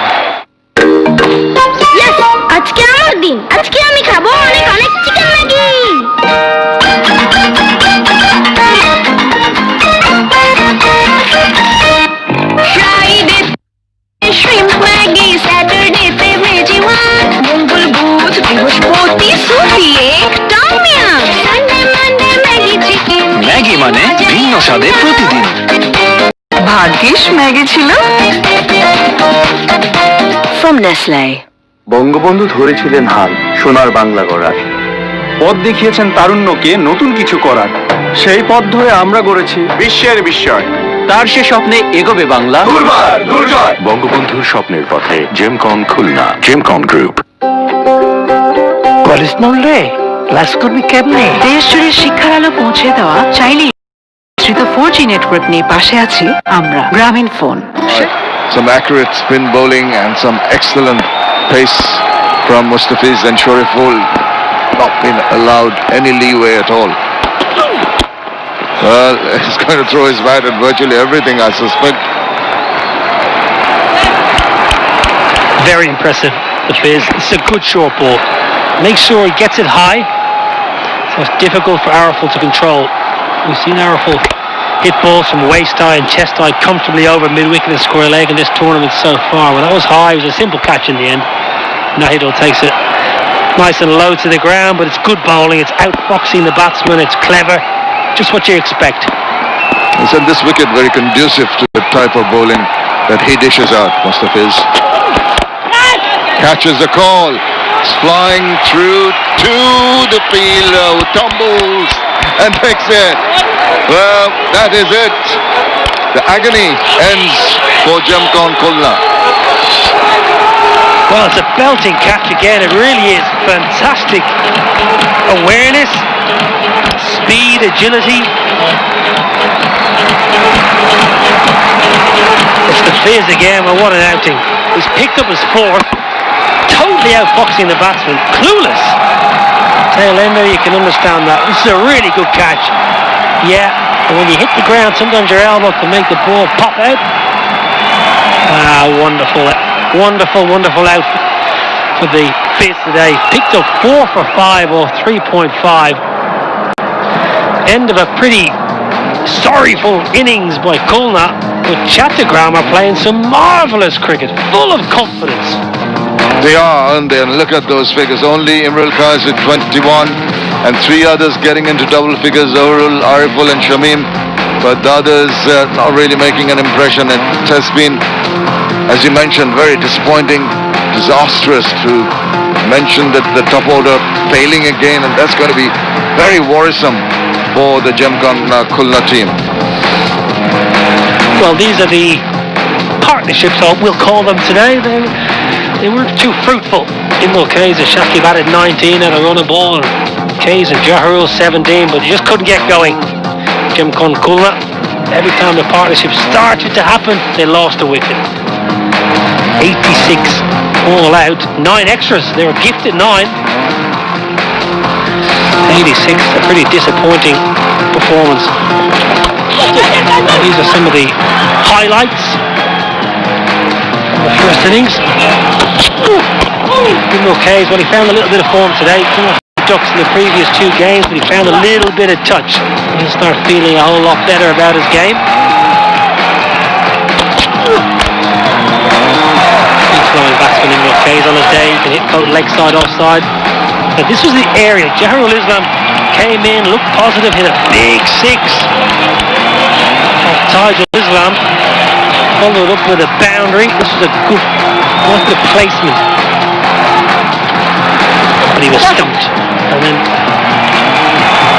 Speaker 3: Yes, আজকে আমার দিন। আজকে আমি খাবো অনেক অনেক chicken Maggi. Friday shrimp Maggi, স্যাটারডেতে veggie one, মঙ্গল বুধ বৃহস্পতি সুপি একটা মিয়াম, Sunday Monday Maggi chicken.
Speaker 5: Maggi মানে ভিন্ন স্বাদে প্রতিদিন।
Speaker 10: ভাগ্যিস ম্যাগি ছিল।
Speaker 8: From Nestle.
Speaker 5: বঙ্গবন্ধু ধরেছিলেন হাল সোনার বাংলা গড়ার।
Speaker 4: পথ দেখিয়েছেন তারুণ্যকে নতুন কিছু করার। সেই পথ ধরে আমরা গড়েছি বিশ্বের বিস্ময়।
Speaker 5: তার সে স্বপ্নে এগোবে বাংলা।
Speaker 7: বঙ্গবন্ধুর স্বপ্নের পথে জেমকন খুলনা, জেমকন গ্রুপ।
Speaker 2: Colismol রে, ক্লাস করবি কেমনে?
Speaker 10: দেশ জুড়ে শিক্ষার আলো পৌঁছে দেওয়া চাইলেই বিস্তৃত 4G নেটওয়ার্ক নিয়ে পাশে আছি আমরা, গ্রামীণ phone.
Speaker 6: Some accurate spin bowling and some excellent pace from Mustafiz, and Shariful not been allowed any leeway at all. Well, he's going to throw his bat at virtually everything, I suspect.
Speaker 2: Very impressive, the Fizz. It's a good short ball. Make sure he gets it high, so it's difficult for Ariful to control. We've seen Ariful hit balls from waist high and chest high comfortably over mid-wicket and square leg in this tournament so far. Well, that was high. It was a simple catch in the end. Nahidul takes it nice and low to the ground, but it's good bowling. It's outfoxing the batsman. It's clever. Just what you expect.
Speaker 6: He said this wicket very conducive to the type of bowling that he dishes out, Mustafiz. Catches the call. It's flying through to the fielder who tumbles and takes it. Well, that is it. The agony ends for Jemkon Khulna.
Speaker 2: Well, it's a belting catch again. It really is fantastic awareness, speed, agility. It's the Fizz again. Well, what an outing. He's picked up his fourth, totally outfoxing the batsman. Clueless. Tail ender, you can understand that. This is a really good catch. Yeah, and when you hit the ground, sometimes your elbow can make the ball pop out. Wonderful. Wonderful, wonderful out for the Fizz today. Picked up 4 for 5 or 3.5. End of a pretty sorrowful innings by Khulna, with Chattogram are playing some marvellous cricket, full of confidence.
Speaker 6: They are, aren't they? And look at those figures. Only Imran Khan with 21 and 3 others getting into double figures, Zahrul, Ariful and Shamim. But the others not really making an impression. It has been, as you mentioned, very disappointing, disastrous to mentioned that the top order failing again, and that's going to be very worrisome for the Gemcon Khulna team.
Speaker 2: Well, these are the partnerships, or we'll call them today. They weren't too fruitful. Imrul Kays and Shakib added 19 at a run of ball, and Kays and Jaharul 17, but they just couldn't get going. Gemcon Khulna, every time the partnership started to happen, they lost a wicket. 86 all out, 9 extras. They were gifted 9. 86, a pretty disappointing performance. These are some of the highlights of the first innings. Imrul Kays, well, he found a little bit of form today. Ducks in the previous 2 games, but he found a little bit of touch. He'll start feeling a whole lot better about his game. Big flying batsman Imrul Kays on his day. He can hit both leg side, off side. But this was the area. Jaharul Islam came in, looked positive, hit a big 6. Tajul Islam followed up with a boundary. This was a good placement. But he was stumped. And then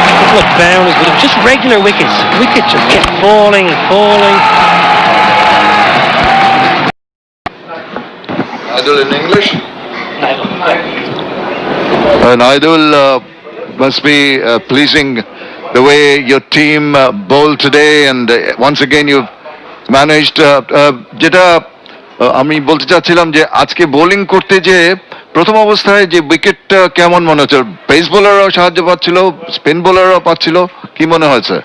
Speaker 2: a couple of boundaries, but it was just regular wickets. Wickets just kept falling and falling.
Speaker 6: Idol in English? And Idol must be pleasing the way your team bowled today, and once again you've managed যেটা আমি বলতে চাচ্ছিলাম যে আজকে bowling করতে যে প্রথম অবস্থায় যে উইকেটটা কেমন মনে হচ্ছে? পেস বোলাররাও সাহায্য পাচ্ছিল, স্পিন বোলাররাও পাচ্ছিল, কি মনে হয়েছে?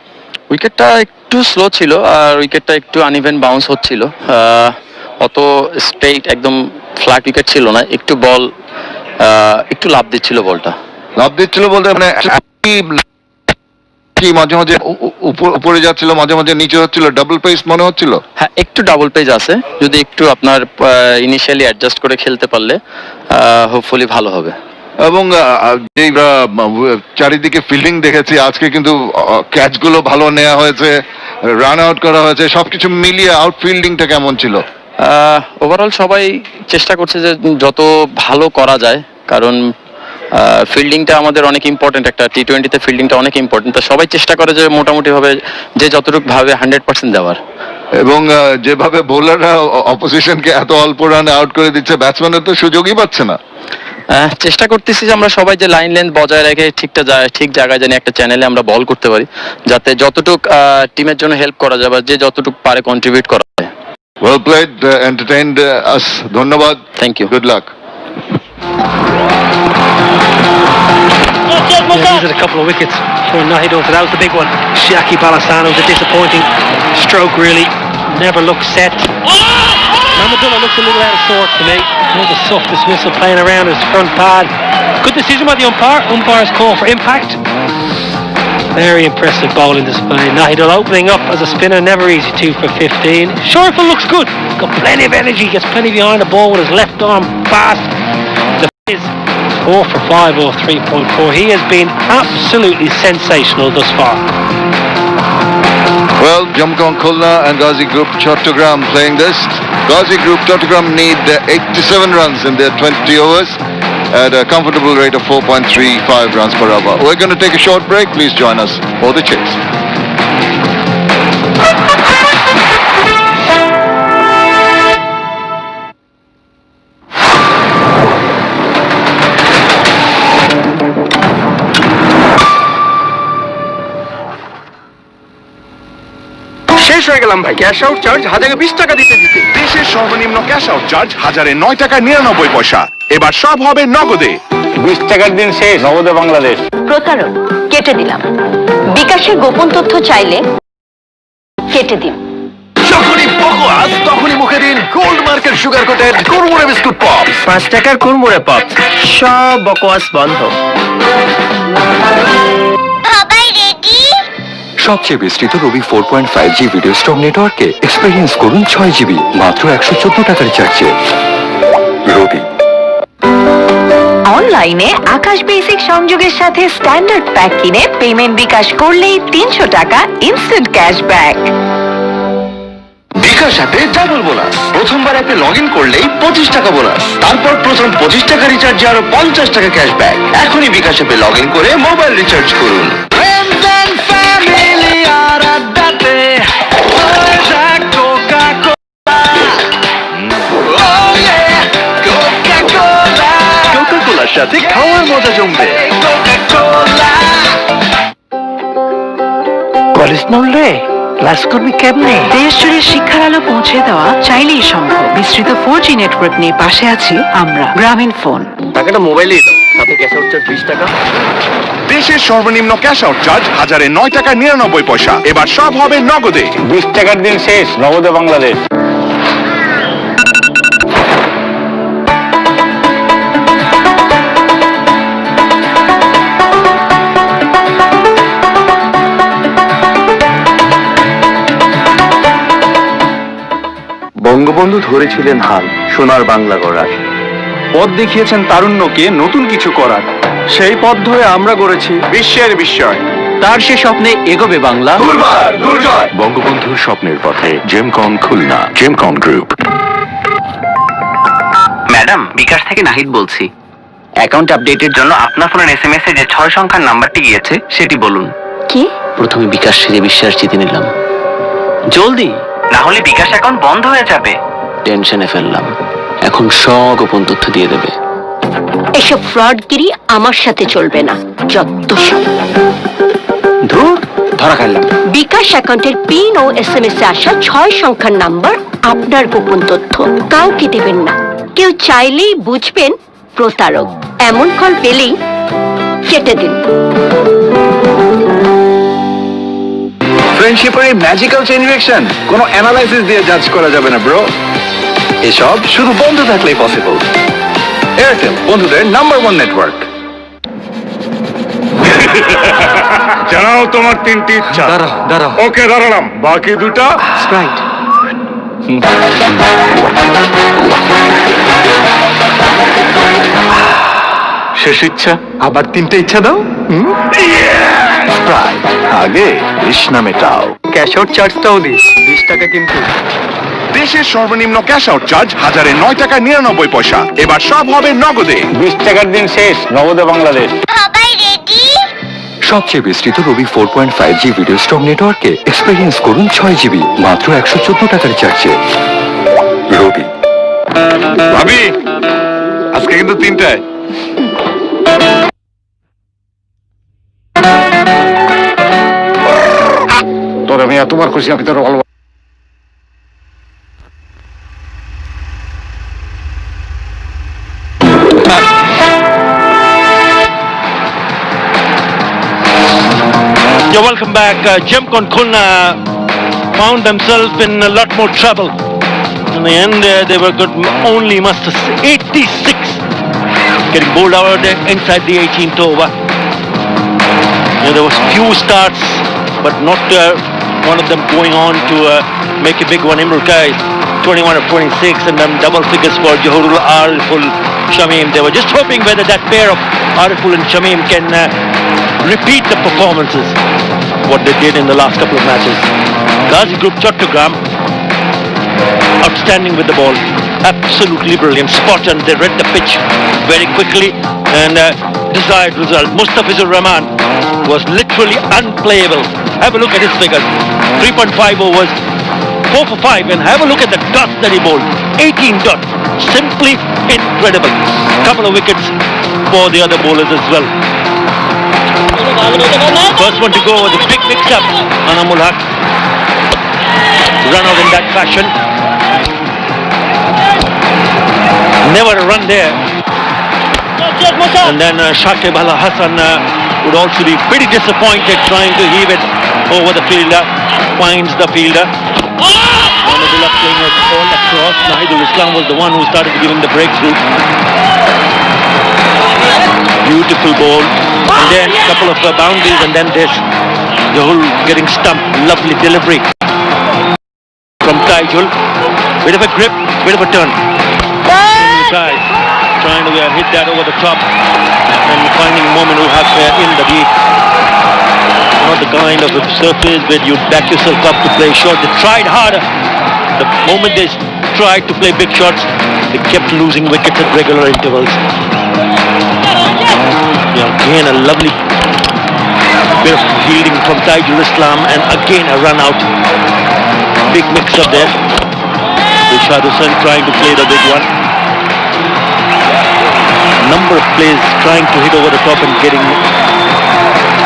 Speaker 11: উইকেটটা একটু স্লো ছিল আর উইকেটটা একটু আনইভেন বাউন্স হচ্ছিল, অত স্ট্রেইট একদম ফ্ল্যাট উইকেট ছিল না, একটু বল একটু লাভ দিচ্ছিল, বলটা
Speaker 6: লাভ দিচ্ছিল বলতে মানে কি মাঝে মাঝে উপরে যাচ্ছিল, মাঝে মাঝে নিচে হচ্ছিল, ডাবল পেস মনে হচ্ছিল?
Speaker 11: হ্যাঁ, একটু ডাবল পেজ আছে, যদি একটু আপনার ইনিশিয়ালি অ্যাডজাস্ট করে খেলতে পারলে হোপফুলি ভালো হবে।
Speaker 6: এবং যে চারিদিকে ফিল্ডিং দেখেছি আজকে, কিন্তু ক্যাচগুলো ভালো নেওয়া হয়েছে, রান আউট করা হয়েছে, সবকিছু মিলিয়ে আউটফিল্ডিংটা কেমন ছিল?
Speaker 11: ওভারঅল সবাই চেষ্টা করছে যে যত ভালো করা যায়, কারণ ফিল্ডিংটা আমাদের অনেক ইম্পর্টেন্ট, একটা টি-20তে ফিল্ডিংটা অনেক ইম্পর্টেন্ট, তো সবাই চেষ্টা করে যে মোটামুটি ভাবে যে যতটুকু ভাবে 100% দেওয়ার।
Speaker 6: এবং যেভাবে বোলাররা অপোজিশনকে এত অল্প রানে আউট করে দিচ্ছে, ব্যাটসম্যানরা তো সুযোগই পাচ্ছে না।
Speaker 11: চেষ্টা করতেছি যে আমরা সবাই যে লাইন লেন্থ বজায় রেখে ঠিক জায়গায় জানি একটা চ্যানেলে আমরা বল করতে পারি, যাতে যতটুক টিমের জন্য হেল্প করা যায় বা যে যতটুক পারে কন্ট্রিবিউট করা যায়।
Speaker 6: Well played, entertained us. ধন্যবাদ.
Speaker 11: Thank you.
Speaker 6: Good luck.
Speaker 2: Yeah, these are a couple of wickets for Nahidul. So that was the big one. Shakib Al Hasan was a disappointing stroke, really. Never looked set. Mamadullah looks a little out of sorts to me. There's a soft dismissal playing around his front pad. Good decision by the umpire. Umpire's call for impact. Very impressive bowling display. Nahidul opening up as a spinner, never easy, 2 for 15. Shoreful looks good. Got plenty of energy, gets plenty behind the ball with his left arm fast. The is 4 for 5 or 3.4. He has been absolutely sensational thus far.
Speaker 6: Well, Gemcon Khulna and Ghazi Group Chattogram playing this. Ghazi Group Chattogram need 87 runs in their 20 overs at a comfortable rate of 4.35 runs per hour. We're going to take a short break. Please join us for the chase.
Speaker 4: শেষ হয়ে গেলাম ভাই, cash out charge 1020 টাকা দিতে দিতে।
Speaker 9: দেশের সর্বনিম্ন cash out charge 1009 টাকা 99 পয়সা। এবার সব হবে নগদে।
Speaker 5: 20 টাকার দিন শেষ, নগদে বাংলাদেশ।
Speaker 8: প্রতারণ, কেটে দিলাম। বিকাশের গোপন তথ্য চাইলে কেটে দিন।
Speaker 7: যখনই বকোয়াস তখনই মুখে দিন গোল্ড মার্কের sugar coated Kurmure biscuit pop.
Speaker 11: 5 টাকার কুরমুরে পপ, সব বকওয়াস বন্ধ।
Speaker 7: সবচেয়ে বিস্তৃত রবি 4.5G ভিডিও স্ট্রং নেটওয়ার্কে এক্সপেরিয়েন্স করুন 6 GB মাত্র 114 টাকার রিচার্জে। রবি।
Speaker 3: অনলাইনে আকাশ বেসিক সংযোগের সাথে স্ট্যান্ডার্ড প্যাক কিনে পেমেন্ট বিকাশ করলেই 300 টাকা ইনস্ট্যান্ট ক্যাশব্যাক।
Speaker 7: বিকাশ অ্যাপে ডাবল বোনাস। প্রথমবার অ্যাপে লগ ইন করলেই 25 টাকা বোনাস, তারপর প্রথম 25 টাকা রিচার্জে আরো 50 টাকা ক্যাশব্যাক। এখনই বিকাশ অ্যাপে লগ ইন করে মোবাইল রিচার্জ করুন। কোকা-কোলার সাথে খাওয়ার মজা জমবে।
Speaker 2: কলেজ নড়লে ক্লাস করবি কেমনে?
Speaker 10: দেশ জুড়ে শিক্ষার আলো পৌঁছে দেওয়া চাইলেই সম্ভব। বিস্তৃত 4G নেটওয়ার্ক নিয়ে পাশে আছি আমরা, গ্রামীণ ফোন।
Speaker 11: টাকাটা মোবাইলেই দাও, সাথে ক্যাশ আউট চার্জ 20 টাকা।
Speaker 9: দেশের সর্বনিম্ন ক্যাশ আউট চার্জ 1009 টাকা 99 পয়সা। এবার সব হবে নগদে।
Speaker 1: 20 টাকার দিন শেষ, নগদে বাংলাদেশ।
Speaker 5: বঙ্গবন্ধু ধরেছিলেন হাল সোনার বাংলা গড়ার।
Speaker 4: পথ দেখিয়েছেন তারুণ্যকে নতুন কিছু করার। সেই পথ ধরে আমরা গড়েছি বিশ্বের বিস্ময়।
Speaker 11: তার সে স্বপ্নে এগোবে বাংলা।
Speaker 7: বঙ্গবন্ধুর স্বপ্নের পথে জেমকন খুলনা, জেমকন গ্রুপ।
Speaker 11: ম্যাডাম, বিকাশ থেকে নাহিদ বলছি। অ্যাকাউন্ট আপডেটের জন্য আপনার ফোনের SMS এ যে 6 সংখ্যার নাম্বারটি গিয়েছে সেটি বলুন।
Speaker 8: কি?
Speaker 11: প্রথমে বিকাশ সেজে বিশ্বাস জিতে নিলাম, জলদি, না হলে বিকাশ অ্যাকাউন্ট বন্ধ হয়ে যাবে। টেনশনে ফেললাম, এখন সব গোপন তথ্য দিয়ে দেবে।
Speaker 8: এসব ফ্রডগিরি আমার সাথে চলবে না, যত সব।
Speaker 11: ধুর, ধরা খাইলাম।
Speaker 8: বিকাশ অ্যাকাউন্টের পিন ও SMS এ আসা 6 সংখ্যার নাম্বার আপনার গোপন তথ্য, কাউকে দেবেন না। কেউ চাইলেই বুঝবেন প্রতারক। এমন কল পেলেই কেটে দিন।
Speaker 5: ফ্রেন্ডশিপের এই ম্যাজিক্যাল চেইন রিঅ্যাকশন কোনো অ্যানালাইসিস দিয়ে জাজ করা যাবে না ব্রো। এসব শুধু বন্ধু থাকলেই পসিবল। এয়ারটেল, বন্ধুদের নাম্বার 1 নেটওয়ার্ক।
Speaker 9: জানাও তোমার 3টি ইচ্ছা।
Speaker 2: দাঁড়াও।
Speaker 9: ওকে, দাঁড়ালাম। বাকি দুটা
Speaker 2: স্প্রাইট।
Speaker 5: শেষ ইচ্ছা। আবার 3টে ইচ্ছা দাও। স্প্রাইট, আগে তৃষ্ণা মেটাও।
Speaker 11: ক্যাশ আউট চার্জটাও দিস, 20 টাকা কিন্তু।
Speaker 9: দেশের সর্বনিম্ন ক্যাশ আউট চার্জ 1009 টাকা 99 পয়সা। এবার সব হবে নগদে।
Speaker 1: 20 টাকার দিন শেষ, নগদে বাংলাদেশ।
Speaker 3: সবাই রেডি?
Speaker 7: সবচেয়ে বিস্তৃত রবি 4.5G ভিডিও স্ট্রং নেটওয়ার্কে এক্সপেরিয়েন্স করুন 6GB মাত্র 114 টাকার রিচার্জে। রবি।
Speaker 9: ভাবি, আজকে কিন্তু 3টায়।
Speaker 1: তোরা মেয়া, তোমার খুশি, আমি তোর ভালো।
Speaker 2: You're welcome back. Jemcon Khulna found themselves in a lot more trouble. In the end, they were good, only muster 86, getting bowled out inside the 18th over. There was few starts, but not one of them going on to make a big one. Imrul Kai, 21 of 26, and then double figures for Johorul, Ariful, Shamim. They were just hoping whether that pair of Ariful and Shamim can repeat the performances what they did in the last couple of matches. Ghazi Group Chattogram, outstanding with the ball, absolutely brilliant, spot on. They read the pitch very quickly and desired result. Mustafizur Rahman was literally unplayable. Have a look at his figures, 3.5 overs, 4 for 5, and have a look at the dots that he bowled, 18 dots, simply incredible. Couple of wickets for the other bowlers as well. First one to go was a big mix-up. Anamul Haq run out in that fashion. Never a run there. And then Shakib Al Hassan would also be pretty disappointed trying to heave it over the fielder. Finds the fielder. Mohammadullah playing it all across. Nahidul Islam was the one who started giving the breakthrough. Beautiful ball. And then a couple of boundaries, and then this Jahul getting stumped. Lovely delivery from Taijul. Bit of a grip, bit of a turn. Trying to hit that over the top and finding Momin who have in the deep. Not the kind of surface where you back yourself up to play short. They tried harder. the moment they tried to play big shots, they kept losing wickets at regular intervals. Again a lovely bit of fielding from Taijul Islam, and again a run out. Big mix up there. Rishad Hussain trying to play the big one. Number of players trying to hit over the top and getting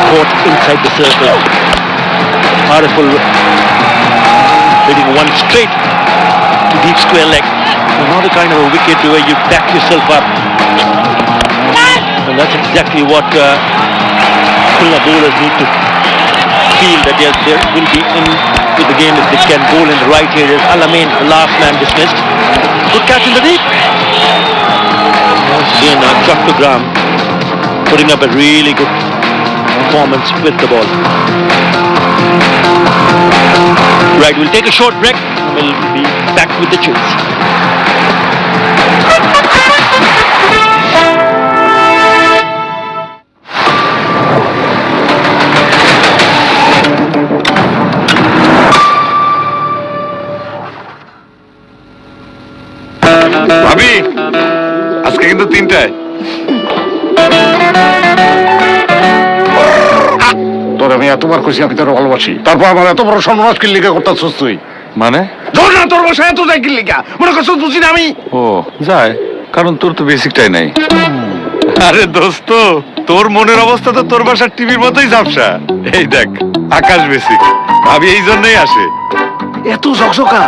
Speaker 2: caught inside the circle. Hariful hitting one straight to deep square leg. Another kind of a wicket where you back yourself up. And that's exactly what Khulna bowlers need to feel, that they will be in with the game if they can bowl in the right areas. Alamein, the last man dismissed. Good catch in the deep. Once again, Chattogram putting up a really good performance with the ball. Right, we'll take a short break. We'll be back with the chase.
Speaker 9: ভাবি আজকে কিন্তু 3টায়। তোর আমি এতবার খুশি, আমি তোর ভালোবাসি, তারপর আমার এত বড় সর্বনাশ কি লিখে করতেছিস তুই?
Speaker 6: মানে
Speaker 9: ধর না, তোর বাসায় এত যাই কি লিখা মনে করছিস বুঝি না আমি?
Speaker 6: ও যায়, কারণ তোর তো বেসিকটাই নাই।
Speaker 9: আরে দোস্ত, তোর মনের অবস্থা তো তোর বাসার টিভির মতোই ঝাপসা। এই দেখ, আকাশ বেসিক ভাবি এই জন্যই আসে। এত ঝকঝকা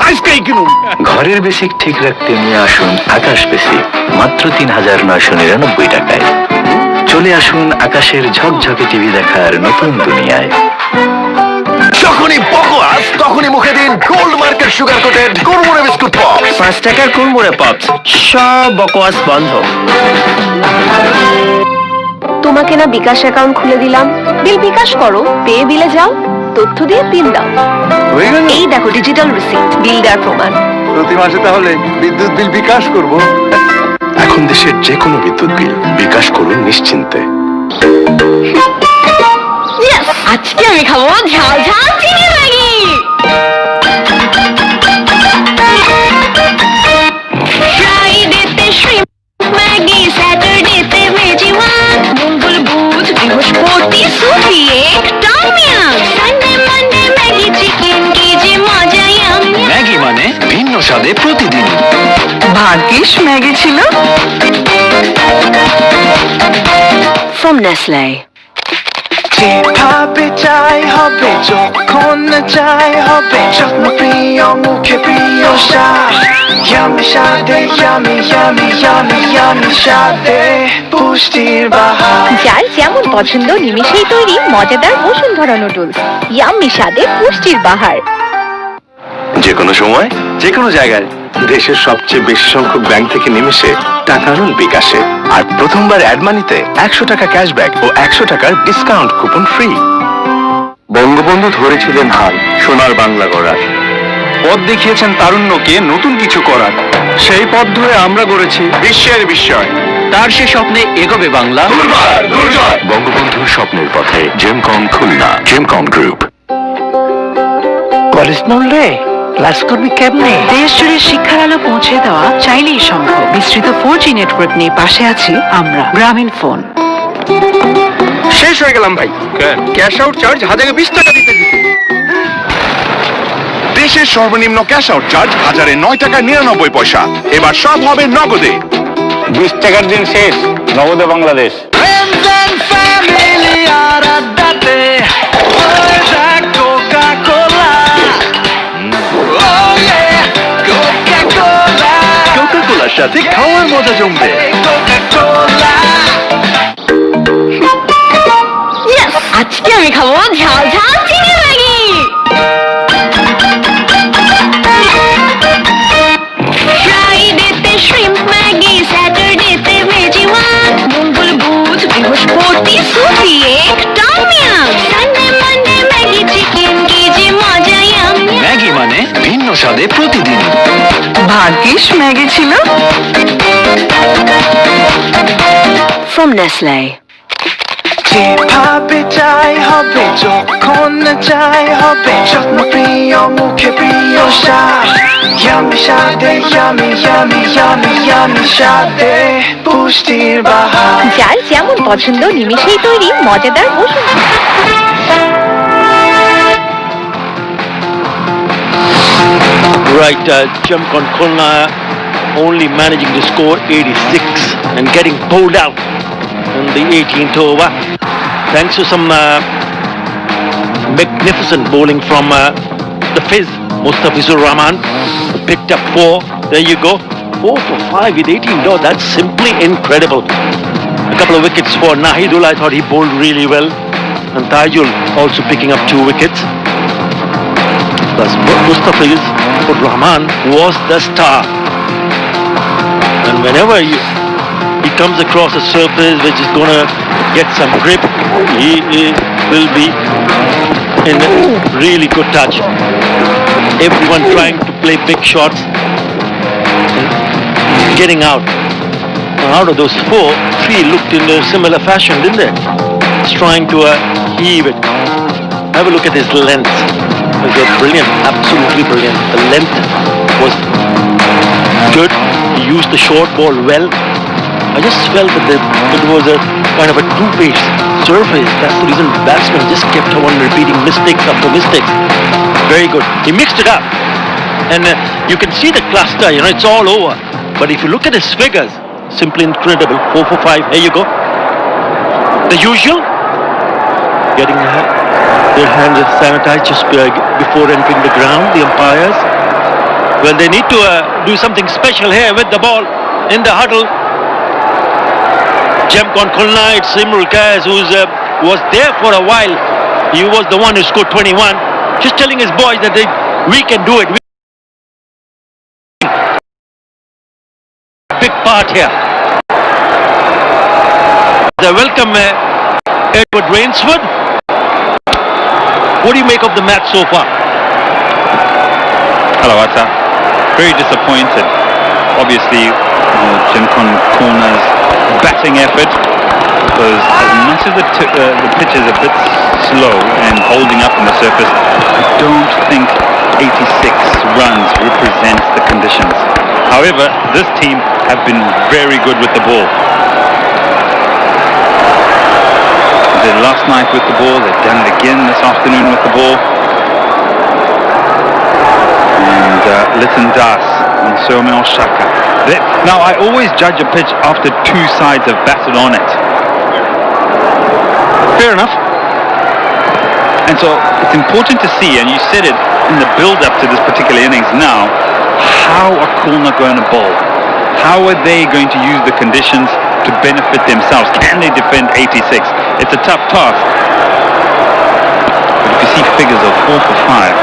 Speaker 9: আজকেই কিনুন।
Speaker 7: ঘরের বেসিক ঠিক রাখতে নিয়ে আসুন আকাশ বেসিক, মাত্র ৩,৯৯৯ টাকায়। চলে আসুন আকাশের ঝকঝকে টিভি দেখার নতুন দুনিয়ায়।
Speaker 5: যখনই বকওয়াস তখনই মুখে দিন gold market sugar coated Kurmure biscuit pop.
Speaker 11: 5 টাকার কুড়মুড়ে পপস, সব বকওয়াস বন্ধ।
Speaker 8: তোমাকে না বিকাশ অ্যাকাউন্ট খুলে দিলাম, বিল বিকাশ করো, পেয়ে বিলে যাও, তথ্য দিয়ে পিন দাও।
Speaker 9: হয়ে গেল?
Speaker 8: এই দেখো ডিজিটাল রিসিপ্ট, বিল দেওয়ার প্রমাণ।
Speaker 9: প্রতি মাসে তাহলে বিদ্যুৎ বিল বিকাশ করব।
Speaker 7: এখন দেশের যে কোনো বিদ্যুৎ বিল বিকাশ করুন নিশ্চিন্তে।
Speaker 3: আজকে আমি খাবো ঝাল ঝাল চিনি ম্যাগি। ফ্রাইডেতে শ্রিম্প ম্যাগি, স্যাটারডেতে ভেজি ওয়ান, মঙ্গল বুধ বৃহস্পতি সুপি এক tom yum, Sunday Monday Maggi chicken, কি যে মজা ইয়াম।
Speaker 7: ম্যাগি মানে ভিন্ন স্বাদে প্রতিদিন।
Speaker 10: ভাগ্যিস ম্যাগি ছিল।
Speaker 8: From Nestle.
Speaker 12: যেভাবে চাই হবে, যখন চাই হবে, জন্মপ্রিয় মুখে প্রিয় স্বাদ। ইয়ামি স্বাদে, ইয়ামি ইয়ামি ইয়ামি ইয়ামি স্বাদে পুষ্টির বাহার।
Speaker 3: যার যেমন পছন্দ নিমিষেই তৈরি মজাদার বসুন্ধরা নুডলস, ইয়াম্মি স্বাদে পুষ্টির বাহার।
Speaker 7: যে কোনো সময় যে কোনো জায়গায় দেশের সবচেয়ে বেশি সংখ্যক ব্যাংক থেকে নিমেষে টাকা আনুন বিকাশে। আর প্রথমবার অ্যাড মানিতে 100 টাকা ক্যাশব্যাক ও 100 টাকার ডিসকাউন্ট কুপন ফ্রি। বঙ্গবন্ধু ধরেছিলেন হাল সোনার বাংলা গড়ার,
Speaker 4: পথ দেখিয়েছেন তারুণ্যকে নতুন কিছু করার। সেই পথ ধরে আমরা গড়েছি বিশ্বের বিস্ময়।
Speaker 11: তার সে স্বপ্নে এগোবে বাংলা।
Speaker 7: বঙ্গবন্ধুর স্বপ্নের পথে জেমকন খুলনা, জেমকন গ্রুপ।
Speaker 12: কলেজ নড়লে ক্লাস করবি কেমনে?
Speaker 10: দেশ জুড়ে শিক্ষার আলো পৌঁছে দেওয়া চাইলেই সম্ভব। বিস্তৃত 4G নেটওয়ার্ক নিয়ে পাশে আছি আমরা, গ্রামীণ ফোন।
Speaker 4: শেষ হয়ে গেলাম ভাই, ক্যাশ আউট চার্জ 1020 টাকা দিতে দিতে।
Speaker 9: দেশের সর্বনিম্ন ক্যাশ আউট চার্জ 1009 টাকা 99 পয়সা। এবার সব হবে নগদে।
Speaker 1: 20 টাকার দিন শেষ, নগদে বাংলাদেশ।
Speaker 7: কোকা-কোলার সাথে খাওয়ার মজা জমবে।
Speaker 3: আজকে আমি খাবো ঝাল ঝাল চিনি ম্যাগি। ফ্রাইডেতে শ্রিম্প ম্যাগি, স্যাটারডেতে ভেজি ওয়ান, মঙ্গল বুধ বৃহস্পতি সুপি এক tom yum, Sunday Monday Maggi chicken, কি যে মজা ইয়াম।
Speaker 7: ম্যাগি মানে ভিন্ন স্বাদে প্রতিদিন।
Speaker 10: ভাগ্যিস ম্যাগি ছিল।
Speaker 8: From Nestle.
Speaker 12: যেভাবে চাই হবে যখন চাই হবে যত্নপ্রিয় মুখে প্রিয় স্বাদ ইয়ামি স্বাদে ইয়ামি ইয়ামি ইয়ামি ইয়ামি স্বাদে পুষ্টির বাহার
Speaker 8: যার যেমন পছন্দ নিমিষেই তৈরি মজাদার Bashundhara.
Speaker 2: Right, Jamkon Khulna only managing to score 86 and getting bowled out in the 18th over. Thanks to some magnificent bowling from the Fizz, Mustafizur Rahman, who picked up 4. There you go. 4 for 5 with 18. No, that's simply incredible. A couple of wickets for Nahidullah. I thought he bowled really well. And Tajul also picking up 2 wickets. Plus Mustafizur Rahman was the star. And whenever he comes across a surface which is going to get some grip, he will be in really good touch. Everyone trying to play big shots and getting out. And out of those 4, 3 looked in a similar fashion, didn't they? He's trying to heave it. Have a look at his length. It was brilliant, absolutely brilliant. The length was good. He used the short ball well. I just felt that it was a kind of a two-page surface. That's the reason batsmen just kept on repeating mistakes after mistakes. Very good. He mixed it up. And you can see the cluster, it's all over. But if you look at his figures, simply incredible. 4 for 5. Here you go. The usual. Getting their hands sanitized just before entering the ground, the umpires. Well, they need to do something special here with the ball in the huddle. Jamkon Khulna, it's Imrul Kaz, who was there for a while. He was the one who scored 21. Just telling his boys that we can do it. Big part here. They welcome Edward Rainsford. What do you make of the match so far?
Speaker 1: Hello, Atta. Very disappointed. Obviously, Jamkon Khulna's batting effort was, as much as the pitch is a bit slow and holding up on the surface, I don't think 86 runs represents the conditions. However, this team have been very good with the ball. They did last night with the ball, they've done it again this afternoon with the ball. And Liton Das and Soumil Shaka. Now, I always judge a pitch after 2 sides have batted on it. Fair enough. And so it's important to see, and you said it in the build-up to this particular innings now, how are Khulna going to bowl? How are they going to use the conditions to benefit themselves? Can they defend 86? It's a tough task. But if you see figures of 4 for 5,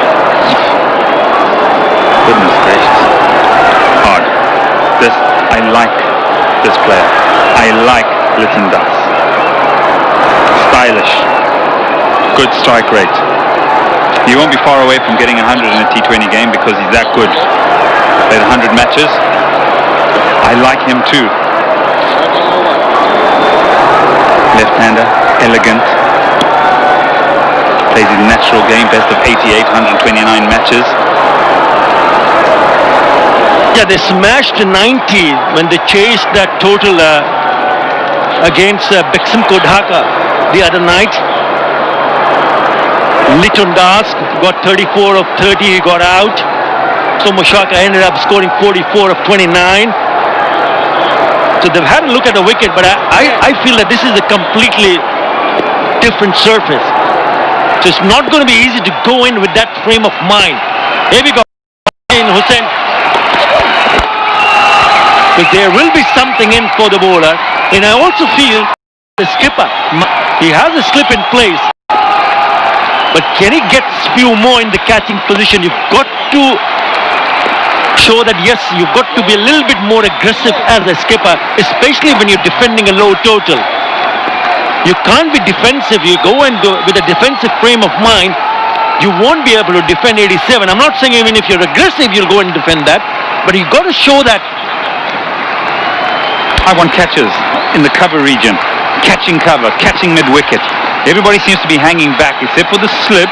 Speaker 1: goodness gracious. Hard. I like this player. I like Liton Das. Stylish. Good strike rate. He won't be far away from getting 100 in a T20 game because he's that good. Played 100 matches. I like him too. Left-hander, elegant. Plays his natural game, best of 88, 129 matches.
Speaker 2: Yeah, they smashed 90 when they chased that total against Beximco Dhaka the other night. Liton Das got 34 of 30, he got out. So Moshaka ended up scoring 44 of 29. So they've had a look at the wicket, but I feel that this is a completely different surface. So it's not going to be easy to go in with that frame of mind. Here we go. Hussain. But there will be something in for the bowler. And I also feel the skipper, he has a slip in place. But can he get few more in the catching position? You've got to show that, yes, you've got to be a little bit more aggressive as a skipper, especially when you're defending a low total. You can't be defensive. You go and go with a defensive frame of mind, you won't be able to defend 87. I'm not saying even if you're aggressive, you'll go and defend that. But you've got to show that.
Speaker 1: I want catches in the cover region. catching cover, catching mid-wicket. Everybody seems to be hanging back except for the slip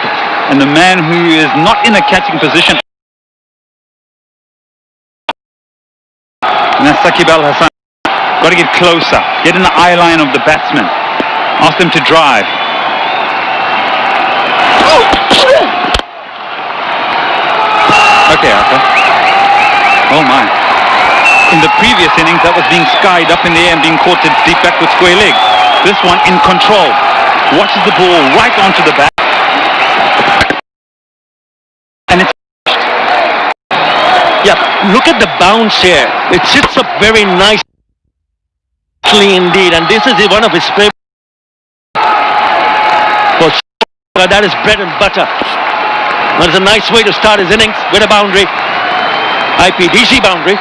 Speaker 1: and the man who is not in a catching position. And that's Saqib Al Hasan. Got to get closer, get in the eye line of the batsman. Ask them to drive. Okay, Arthur. Oh my. In the previous innings, that was being skied up in the air and being caught to deep back with square leg. This one in control. Watches the ball right onto the bat. And it's...
Speaker 2: Yeah, look at the bounce here. It sits up very nicely indeed, and this is one of his favorite. That is bread and butter. That is a nice way to start his innings with a boundary. IPDC boundary.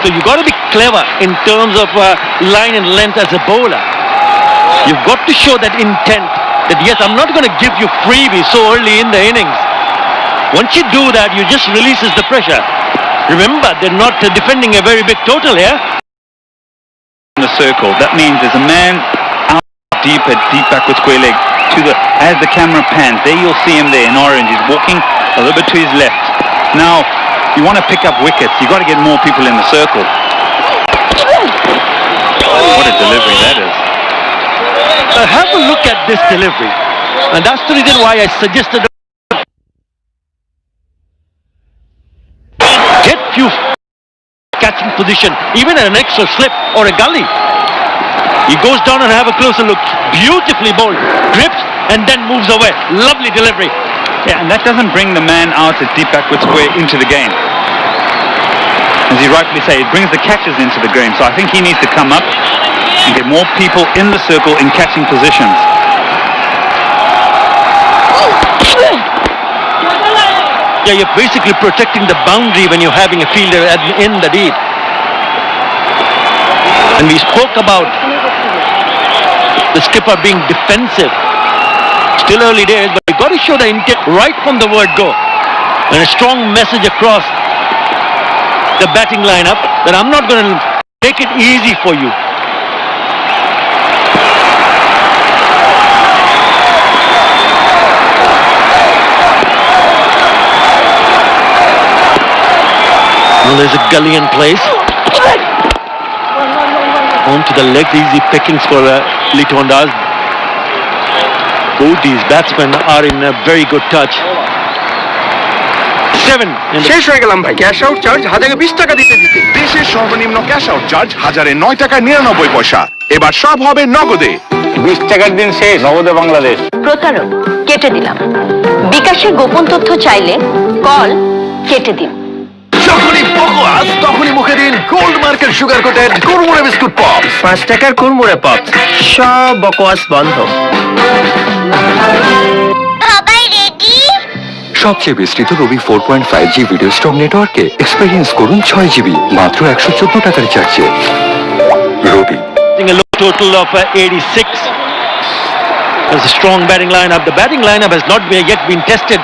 Speaker 2: So you've got to be clever in terms of line and length as a bowler. You've got to show that intent that yes, I'm not going to give you freebies so early in the innings. Once you do that, you just releases the pressure. Remember, they're not defending a very big total here.
Speaker 1: In the circle, that means there's a man out deep back with square leg. As the camera pans, there you'll see him there in orange. He's walking a little bit to his left. Now, you want to pick up wickets, you've got to get more people in the circle. What a delivery that is.
Speaker 2: Have a look at this delivery. And that's the reason why I suggested get few catching position, even an extra slip or a gully. He goes down and have a closer look. Beautifully bowled. Grips and then moves away. Lovely delivery.
Speaker 1: Yeah, and that doesn't bring the man out at deep backward square into the game. As you rightly say, it brings the catchers into the game. So I think he needs to come up and get more people in the circle in catching positions.
Speaker 2: Yeah, you're basically protecting the boundary when you're having a fielder in the deep. And we spoke about the skipper being defensive. Still early days, but you've got to show the intent right from the word go. And a strong message across the batting lineup that I'm not going to make it easy for you. Well, there's a gully in place. Onto the legs, easy pickings for Litondas. Both these batsmen are in a very good touch. 7.
Speaker 4: শেষ হয়ে গেলাম ভাই। Cash out charge 1020 টাকা দিতে দিতে। দেশের সর্বনিম্ন cash out charge 1009 টাকা 99 পয়সা। এবার সব হবে নগদে।
Speaker 1: 20 টাকার দিন শেষ, নগদে বাংলাদেশ।
Speaker 8: প্রতারক, কেটে দিলাম। বিকাশের গোপন তথ্য চাইলে কল কেটে দিন।
Speaker 5: যখনই বকোয়াস তখনই মুখে দিন গোল্ড মার্কের sugar coated Kurmure biscuit pops.
Speaker 12: 5 টাকার কুরমুরে পপস, সব বকওয়াস বন্ধ।
Speaker 3: সবাই রেডি?
Speaker 7: সবচেয়ে বিস্তৃত রবি 4.5G ভিডিও স্ট্রং নেটওয়ার্কে এক্সপেরিয়েন্স করুন 6GB মাত্র 114 টাকার রিচার্জে। রবি।
Speaker 2: A total of 86. There's a strong batting lineup. The batting lineup has not yet been tested.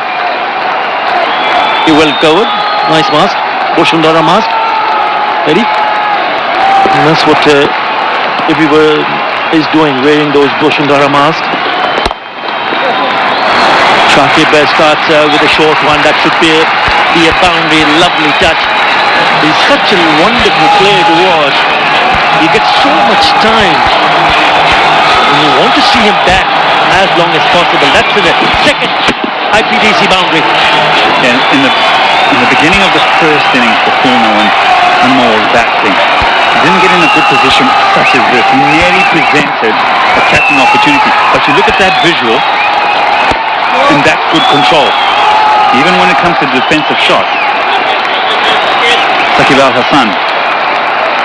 Speaker 2: He well covered. Nice mask. Boshundara mask. Ready? And that's what everyone is doing, wearing those Boshundara masks. Shakib starts with a short one. That should be a boundary. Lovely touch. He's such a wonderful player to watch. He gets so much time. And you want to see him back as long as possible. That's the second IPDC boundary.
Speaker 1: And in the beginning of the first innings for Pune, when Anmol was batting, he didn't get in a good position such as this. He nearly presented a catching opportunity. But you look at that visual, and that's good control. Even when it comes to defensive shots. Saqib Al Hasan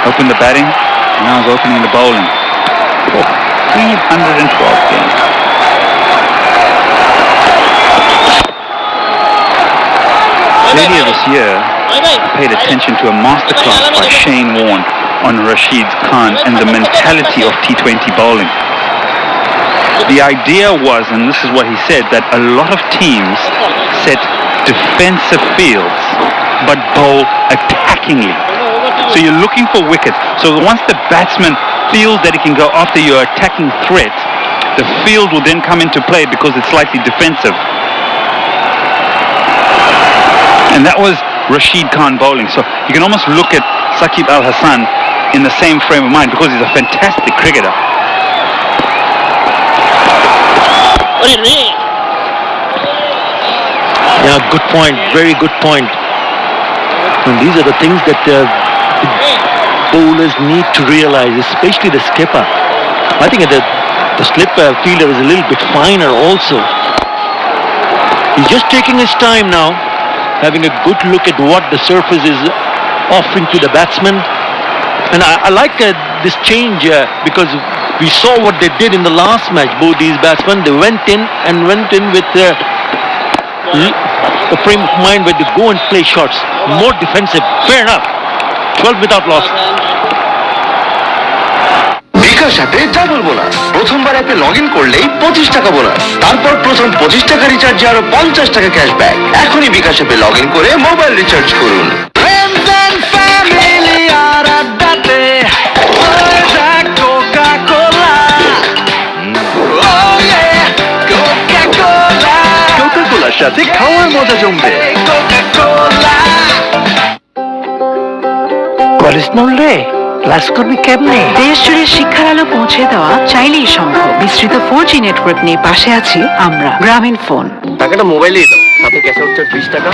Speaker 1: opened the batting, and now is opening the bowling. Oh, 312 games. Earlier this year, I paid attention to a masterclass by Shane Warne on Rashid Khan and the mentality of T20 bowling. The idea was, and this is what he said, that a lot of teams set defensive fields but bowl attackingly. So you're looking for wickets. So once the batsman feels that he can go after your attacking threat, the field will then come into play because it's slightly defensive. And that was Rashid Khan bowling. So you can almost look at Saqib Al Hasan in the same frame of mind because he's a fantastic cricketer.
Speaker 2: Yeah, good point. Very good point. And these are the things that the bowlers need to realize, especially the skipper. I think the slip fielder is a little bit finer also. He's just taking his time now, having a good look at what the surface is offering to the batsman. And I like this change because we saw what they did in the last match. Both these batsmen, they went in with the frame of mind where they go and play shots. More defensive. Fair enough. 12 without loss.
Speaker 5: বিকাশ অ্যাপে double bonus. প্রথমবার অ্যাপে log in করলেই 25 টাকা bonus, তারপর প্রথম 25 টাকা রিচার্জে আরো 50 টাকা ক্যাশব্যাক। এখনই বিকাশ অ্যাপে লগ ইন করে মোবাইল রিচার্জ করুন। কোকা-কোলার সাথে খাওয়ার মজা জমবে।
Speaker 10: কলেজ নড়লে ক্লাস করবি কেমনে? দেশ জুড়ে শিক্ষার আলো পৌঁছে দেওয়া চাইলেই সম্ভব। বিস্তৃত 4G নেটওয়ার্ক নিয়ে পাশে আছি আমরা, গ্রামীণ ফোন।
Speaker 5: টাকাটা মোবাইলেই দাও, সাথে ক্যাশ আউট চার্জ 20 টাকা।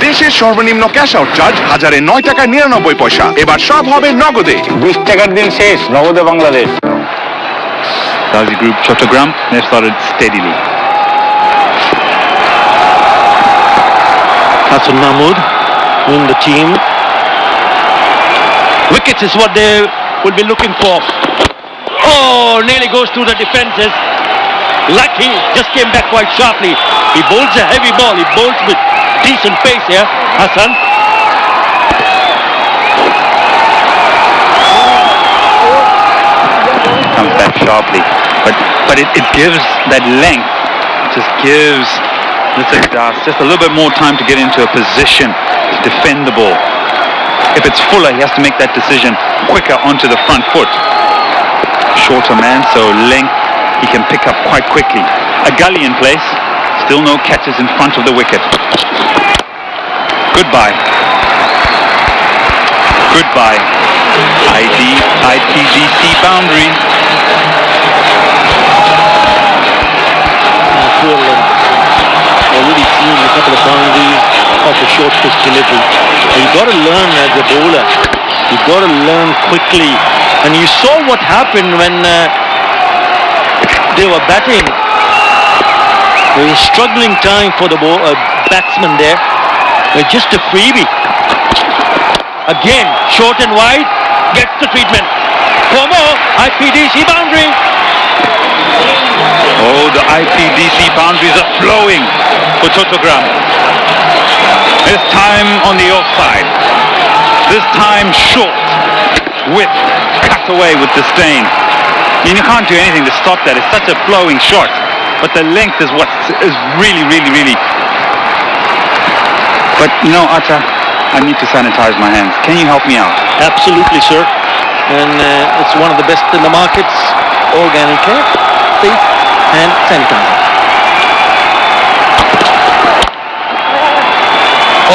Speaker 4: দেশের সর্বনিম্ন ক্যাশ আউট চার্জ 1009 টাকা 99 পয়সা। এবার সব হবে নগদে।
Speaker 1: 20 টাকার দিন শেষ, নগদে Bangladesh. Razi Group Chattogram, they've started steadily.
Speaker 2: Hassan Mahmood in the team. Wickets is what they will be looking for. Oh, nearly goes through the defenses. Lucky, just came back quite sharply. He bowls a heavy ball. He bowls with decent pace here, Hassan.
Speaker 1: Comes back sharply, but it gives that length. Just gives Mr. Das just a little bit more time to get into a position to defend the ball. If it's fuller, he has to make that decision quicker onto the front foot. Shorter man, so length he can pick up quite quickly. A gully in place, still no catches in front of the wicket. Goodbye. Goodbye. IPDC boundary.
Speaker 2: Already seen a couple of boundaries of a short pitch delivery. You've got to learn as a bowler. You've got to learn quickly. And you saw what happened when they were batting. It was a struggling time for the batsman there. Just a freebie. Again, short and wide, gets the treatment. For more, IPDC boundary.
Speaker 1: Oh, the IPDC boundaries are flowing for Chattogram. This time on the offside. This time short. Width cut away with disdain. You can't do anything to stop that. It's such a flowing shot. But the length is what is really. But you know, Acha, I need to sanitize my hands. Can you help me out?
Speaker 2: Absolutely, sir. And it's one of the best in the markets. Organic care, safe and sanitizer.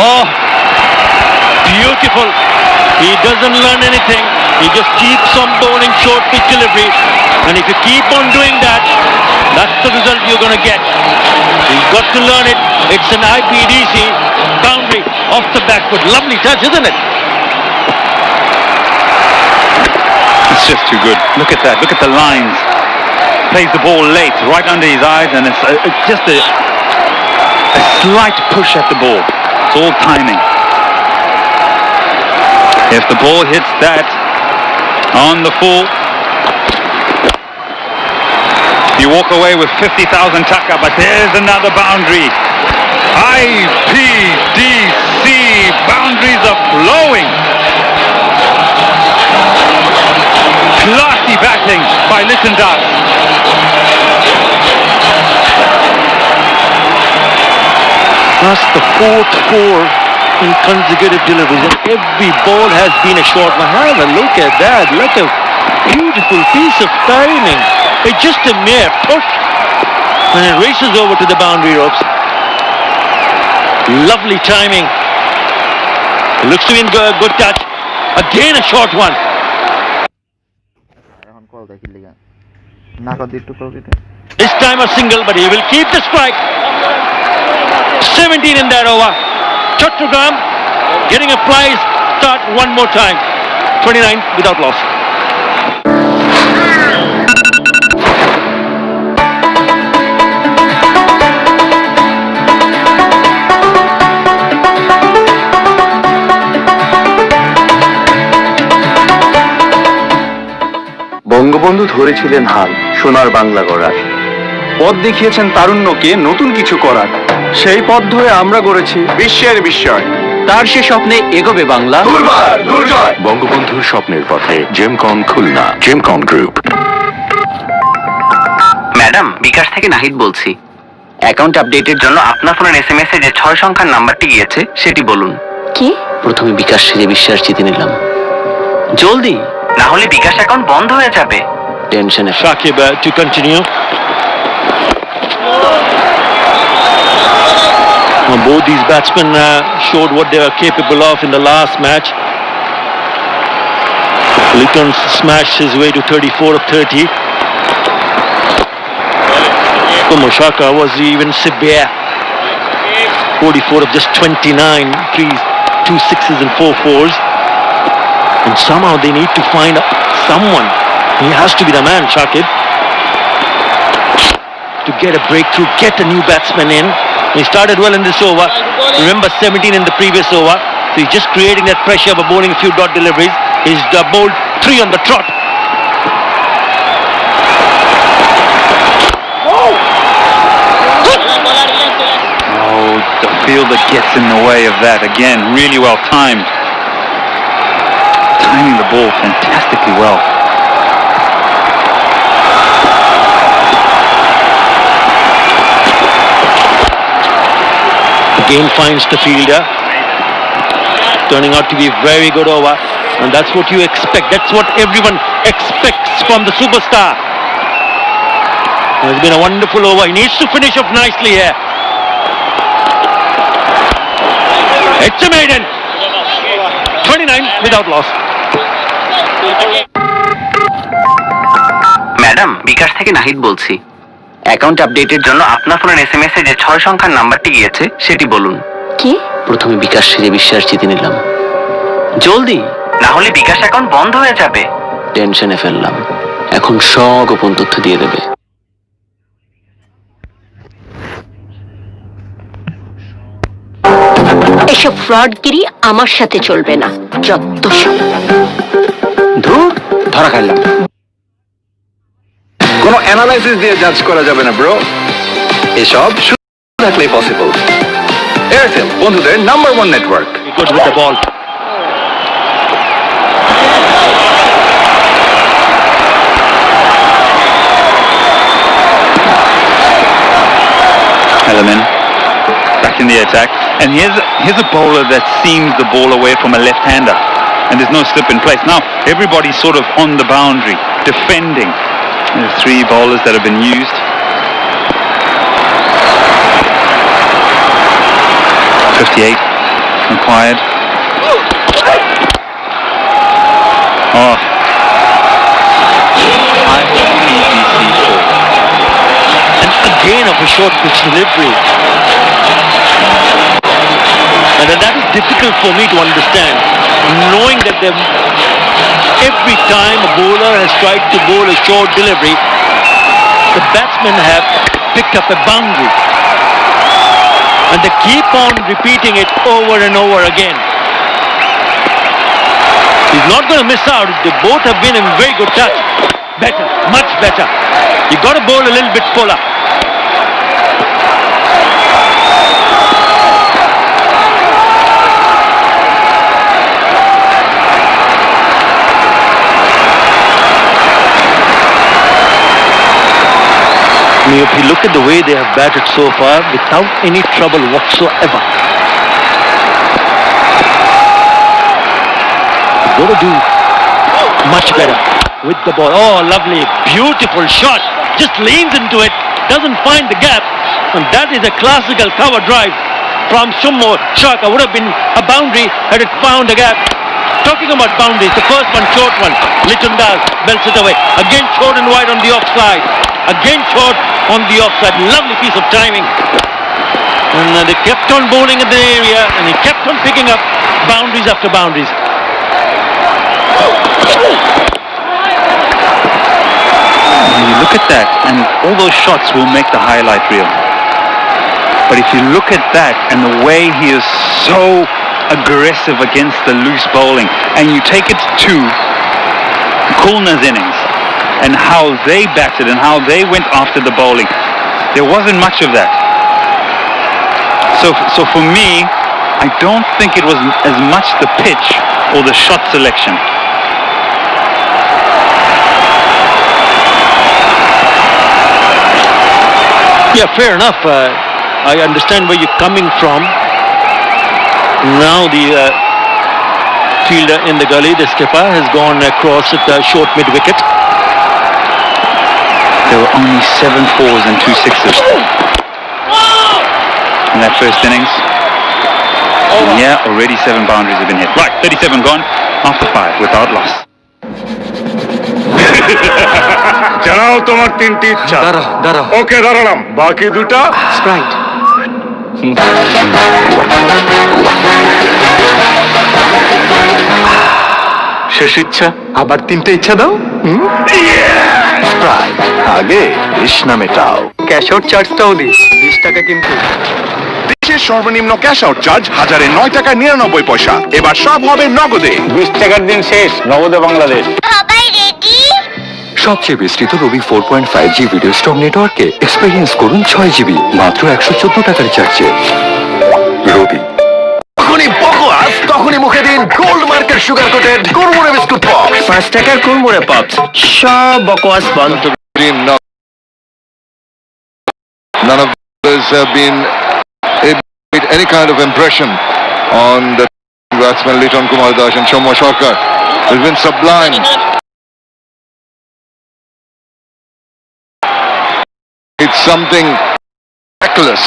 Speaker 2: Oh, beautiful. He doesn't learn anything. He just keeps on bowling short pitch delivery. And if you keep on doing that, that's the result you're going to get. He's got to learn it. It's an IPDC boundary off the back foot. Lovely touch, isn't it?
Speaker 1: It's just too good. Look at that. Look at the lines. Plays the ball late, right under his eyes, and it's just a slight push at the ball. It's all timing. If the ball hits that on the full, you walk away with 50,000 taka, but there's another boundary. IPDC boundaries are flowing. Classy batting by Littendas.
Speaker 2: That's the 4th 4 in consecutive deliveries, and every ball has been a short one. Have a look at that. Look at beautiful piece of timing. It's just a mere push and it races over to the boundary ropes. Lovely timing. It looks to be in good touch. Again a short one. This time a single, but he will keep the strike. 17 in that over. Chattogram getting a fly start one more time. 29 without loss.
Speaker 5: Bangabandhu ধরেছিলেন হাল সোনার বাংলা গড়ার, পথ দেখিয়েছেন তারুণ্যকে নতুন কিছু করার। সেই পথ ধরে আমরা গড়েছি বিশ্বের বিস্ময়। তার সে স্বপ্নে এগোবে বাংলা।
Speaker 7: বঙ্গবন্ধুর স্বপ্নের পথে জেমকন খুলনা, জেমকন গ্রুপ।
Speaker 13: ম্যাডাম, বিকাশ থেকে নাহিদ বলছি। অ্যাকাউন্ট আপডেটের জন্য আপনার ফোনের এসএমএস এ যে 6 সংখ্যার নাম্বারটি গিয়েছে সেটি বলুন।
Speaker 8: কি?
Speaker 13: প্রথমে বিকাশ সেজে বিশ্বাস জিতে নিলাম, জলদি, না হলে বিকাশ অ্যাকাউন্ট বন্ধ হয়ে যাবে। টেনশনে
Speaker 2: Shakib to continue. Both these batsmen showed what they were capable of in the last match. Litton smashed his way to 34 of 30. Shaka was even severe. 44 of just 29, 2 sixes and 4 fours. And somehow they need to find someone. He has to be the man, Shakib, to get a breakthrough, get a new batsman in. He started well in this over. Remember 17 in the previous over. So he's just creating that pressure by bowling a few dot deliveries. He's bowled 3 on the trot.
Speaker 5: Oh, the fielder gets in the way of that again. Really well timed. Timing the ball fantastically well.
Speaker 2: Again finds the fielder. Turning out to be a very good over. And that's what you expect. That's what everyone expects from the superstar. It's been a wonderful over. He needs to finish off nicely here. It's a maiden. 29 without loss.
Speaker 13: Madam, বিকাশ থেকে নাহিদ বলছি। Account আপডেটের জন্য আপনার ফোনের SMS এ যে 6 সংখ্যার নাম্বারটি গিয়েছে সেটি বলুন।
Speaker 8: কি?
Speaker 13: প্রথমে বিকাশ সেজে বিশ্বাস জিতে নিলাম, জলদি, না হলে বিকাশ অ্যাকাউন্ট বন্ধ হয়ে যাবে। টেনশনে ফেললাম, এখন সব গোপন তথ্য দিয়ে দেবে।
Speaker 8: এসব ফ্রডগিরি আমার সাথে চলবে না। যত সব
Speaker 5: ধুর, ধরা খাইলাম। কোনো অ্যানালাইসিস দিয়ে জাজ করা যাবে না ব্রো, এসব শুধু থাকলেই পসিবল। এয়ারটেল বন্ধুদের number 1 network.
Speaker 2: Good with the ball.
Speaker 5: Element back in the attack, and here's a bowler that seams the ball away from a left-hander, and there's no slip in place. Now everybody's sort of on the boundary defending. There's 3 bowlers that have been used. 58 required. Oh,
Speaker 2: And again of a short pitch delivery. And that is difficult for me to understand, knowing that every time a bowler has tried to bowl a short delivery, the batsmen have picked up a boundary. And they keep on repeating it over and over again. He's not going to miss out. They both have been in very good touch. Better, much better. You got to bowl a little bit fuller. If you look at the way they have batted so far, without any trouble whatsoever. got to do much better with the ball. Oh, lovely, beautiful shot. Just leans into it, doesn't find the gap, and that is a classical cover drive from Shummo Shaka. Would have been a boundary had it found a gap. Talking about boundaries, the first one, short one. Litton Das belts it away. Again short and wide on the offside. Again short on the offside. Lovely piece of timing. And they kept on bowling in the area, and he kept on picking up boundaries after boundaries.
Speaker 5: You look at that, and all those shots will make the highlight reel. But if you look at that and the way he is so aggressive against the loose bowling, and you take it to Kulna's innings and how they batted and how they went after the bowling, there wasn't much of that. So for me, I don't think it was as much the pitch or the shot selection.
Speaker 2: Yeah, fair enough. I understand where you're coming from. Now the fielder in the gully, the skipper, has gone across at the short mid-wicket.
Speaker 5: There were only 7 fours and 2 sixes in that first innings. And yeah, already 7 boundaries have been hit. Right, 37 gone after 5 without loss.
Speaker 9: জানাও তোমার 3টি ইচ্ছা।
Speaker 2: দাঁড়াও।
Speaker 9: ওকে, দাঁড়ালাম। বাকি দুটা
Speaker 2: Sprite.
Speaker 4: শেষ ইচ্ছা, আবার 3টে ইচ্ছা দাও। স্প্রাইট, আগে তৃষ্ণা মেটাও।
Speaker 1: ক্যাশ আউট চার্জটাও দিই, 20 টাকা কিন্তু।
Speaker 4: দেশের সর্বনিম্ন ক্যাশ আউট চার্জ 1099 এবার সব হবে নগদে।
Speaker 1: 20 টাকার দিন শেষ, নগদে বাংলাদেশ।
Speaker 7: সবচেয়ে বিস্তৃত রবি 4.5G ভিডিও স্টক নেটওয়ার্কে এক্সপেরিয়েন্স করুন 6GB মাত্র 114 টাকার রিচার্জে। রবি।
Speaker 4: যখনই বকোয়াস তখনই মুখে দিন gold market sugar coated Kurmure biscuit pop.
Speaker 13: 5 টাকার কুরমুরে পপস, সব বকওয়াস বন্ধ।
Speaker 6: None of those have been made any kind of impression on the batsman Liton Kumar Das and Shommo Sarkar. It's been sublime. It's something miraculous.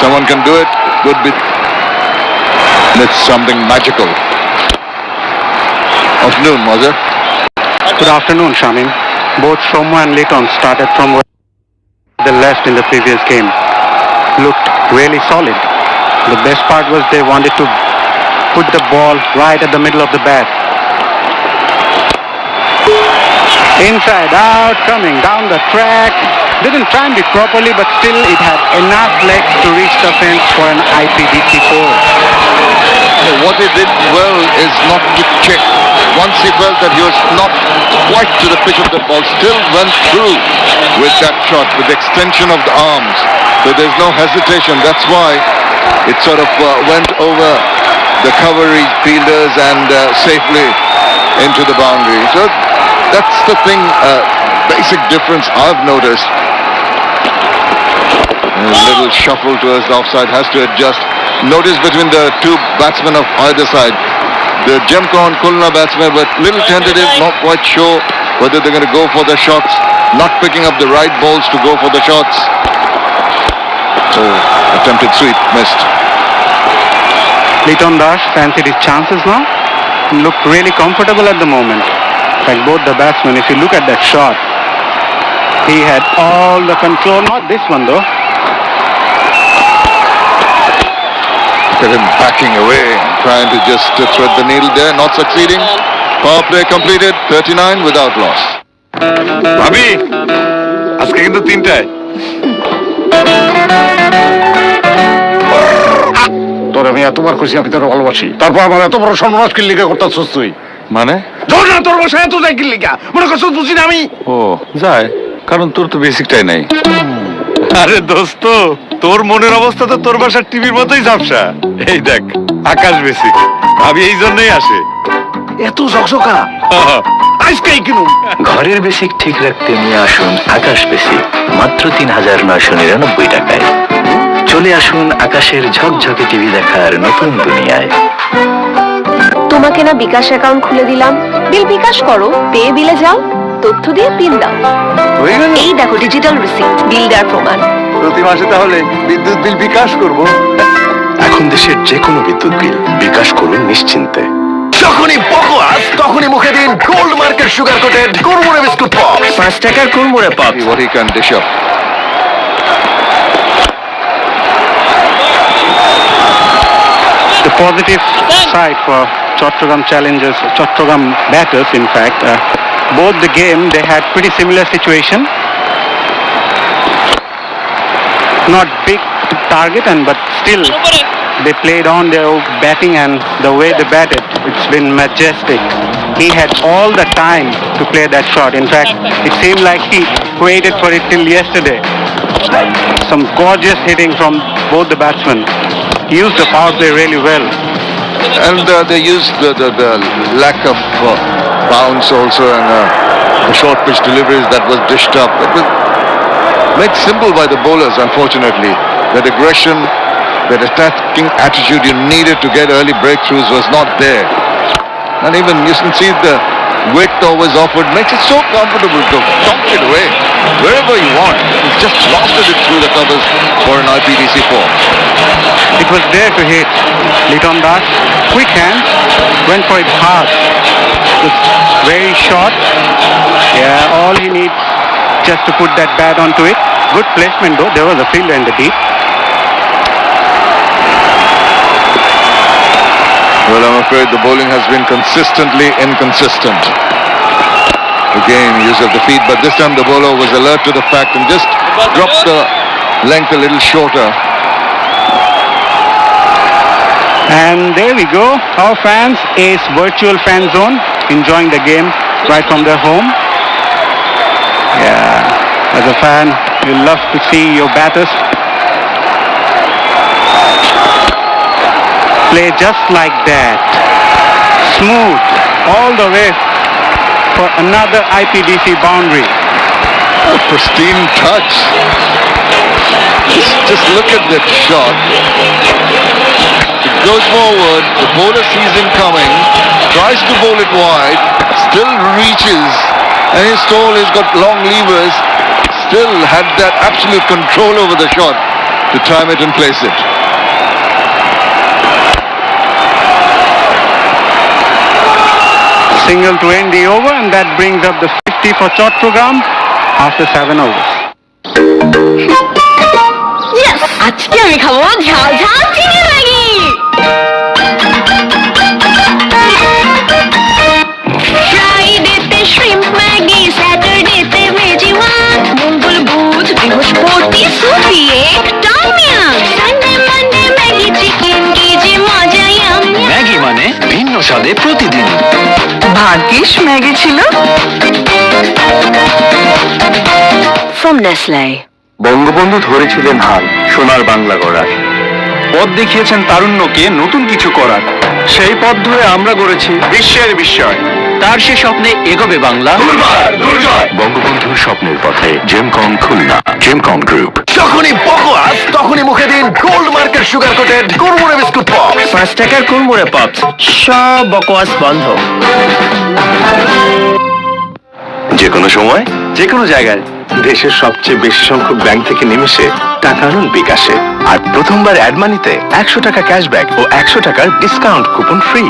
Speaker 6: Someone can do it. Good bit. It's something magical. Afternoon, was it?
Speaker 1: Good afternoon, Shamin. Both Shomo and Liton started from where they left in the previous game. Looked really solid. The best part was they wanted to put the ball right at the middle of the bat. Inside out, coming down the track. Didn't time it properly, but still it had enough legs to reach the fence for an IPDC 4.
Speaker 6: What he did well is not to check. Once he felt that he was not quite to the pitch of the ball, still went through with that shot, with the extension of the arms. So there's no hesitation. That's why it sort of went over the coverage fielders and safely into the boundary. So that's the thing, basic difference I've noticed. A little shuffle towards the offside, has to adjust. Notice between the two batsmen of either side. The Jemko and Kulna batsmen were little tentative, not quite sure whether they're going to go for the shots, not picking up the right balls to go for the shots. So, attempted sweep, missed.
Speaker 1: Liton Das fancied his chances now. Looked really comfortable at the moment. Like both the batsmen, if you look at that shot, he had all the control. Not this one though.
Speaker 6: Look at him backing away, trying to just thread the needle there, not succeeding. Power play completed, 39 without loss.
Speaker 9: ভাবি, আজকে কিন্তু 3টায়।
Speaker 14: তোর আমি এতবার খুশি, আমি তোর ভালোবাসি, তারপর আমার এত বড় সর্বনাশ কিল্লিকা করতেছস তুই।
Speaker 9: মানে
Speaker 14: তোর না তোর বাসায় এত যায় কিল্লিকা, মনে করছস বুঝি না আমি।
Speaker 9: ও যায়, কারণ তোর তো বেসিকটাই নাই। আরে দোস্ত, তোর মনের অবস্থা তো তোর বাসার টিভির মতোই ঝাপসা। এই দেখ, আকাশ বেসিক ভাবি এই জন্যই আসে।
Speaker 14: এত ঝকঝকা আজকেই কিনুম।
Speaker 7: ঘরের বেসিক ঠিক রাখতে নিয়ে আসুন আকাশ বেসিক মাত্র 3999 টাকায়। চলে আসুন আকাশের ঝকঝকে টিভি দেখার নতুন দুনিয়ায়।
Speaker 8: তোমাকে না বিকাশ অ্যাকাউন্ট খুলে দিলাম, বিল বিকাশ করো, পেয়ে বিলে যাও, তথ্য দিয়ে পিন দাও। এই দেখো ডিজিটাল রিসিপ্ট, বিল দেওয়ার প্রমাণ।
Speaker 6: প্রতি মাসে তাহলে বিদ্যুৎ বিল বিকাশ করব।
Speaker 7: এখন দেশের যে কোনো বিদ্যুৎ বিল বিকাশ করুন নিশ্চিন্তে।
Speaker 4: যখনই বকওয়াস তখনই মুখে দিন gold market sugar coated Kurmure biscuit pop.
Speaker 7: 5 টাকার Kurmure pop.
Speaker 6: What he can dish up.
Speaker 1: The positive side for Chattogram challengers, Chattogram batters in fact, both the game they had pretty similar situation. Not big target but still they played on their batting and the way they batted, it's been majestic. He had all the time to play that shot. In fact, it seemed like he waited for it till yesterday. Some gorgeous hitting from both the batsmen. He used the power play really well.
Speaker 6: And they used the lack of bounce also, and the short pitch deliveries that was dished up. It was made simple by the bowlers, unfortunately. That aggression, that attacking attitude you needed to get early breakthroughs was not there. And even you can see the width always offered makes it so comfortable to dunk it away wherever you want. He's just blasted it through the covers for an IPDC 4.
Speaker 1: It was there to hit. Liton Das, quick hand, went for it hard. It's very short. Yeah, all he needs just to put that bat onto it. Good placement though. There was a fielder in the deep.
Speaker 6: Well, I'm afraid the bowling has been consistently inconsistent. Again, use of the feet, but this time the bowler was alert to the fact and just dropped the length a little shorter.
Speaker 1: And there we go. Our fans, Ace Virtual Fan Zone, enjoying the game right from their home. Yeah, as a fan, you love to see your batters play just like that. Smooth, all the way for another IPDC boundary.
Speaker 6: A pristine touch. Just look at that shot. It goes forward, the bowler sees him coming, tries to bowl it wide, still reaches, and he's tall, he's got long levers, still had that absolute control over the shot to time it and place it.
Speaker 1: Single to end the over, and that brings up the 50 for Chattogram after 7 overs.
Speaker 3: Yes! আজকে আমি খাবো ঝাল ঝাল চিনি Maggi. ফ্রাইডেতে shrimp Maggi, স্যাটারডেতে veggie one, মঙ্গল বুধ বৃহস্পতি সুপি একটা মিয়াম, সানডে মানডে ম্যাগি চিকেন, কি যে মজা ইয়াম।
Speaker 7: ম্যাগি মানে ভিন্ন স্বাদে প্রতিদিন।
Speaker 10: ভাগ্যিস ম্যাগি ছিল।
Speaker 8: From Nestle.
Speaker 7: বঙ্গবন্ধু ধরেছিলেন হাল সোনার বাংলা গড়ার, পথ দেখিয়েছেন তারুণ্যকে নতুন কিছু করার। সেই পথ ধরে আমরা গড়েছি বিশ্বের বিস্ময়। তার সে স্বপ্নে এগোবে বাংলা। বঙ্গবন্ধুর স্বপ্নের পথে জেমকন খুলনা, জেমকন গ্রুপ।
Speaker 4: যখনই বকওয়াস তখনই মুখে দিন gold market sugar coated Kurmure biscuit pop.
Speaker 7: 5 টাকার কুরমুরে পপ, সব বকওয়াস বন্ধ।
Speaker 4: যে কোনো সময় যে কোনো জায়গায় দেশের সবচেয়ে বেশি সংখ্যক ব্যাংক থেকে নিমেষে টাকা আনুন বিকাশে, আর প্রথমবার অ্যাড মানিতে 100 টাকা ক্যাশব্যাক ও 100 টাকার discount coupon free.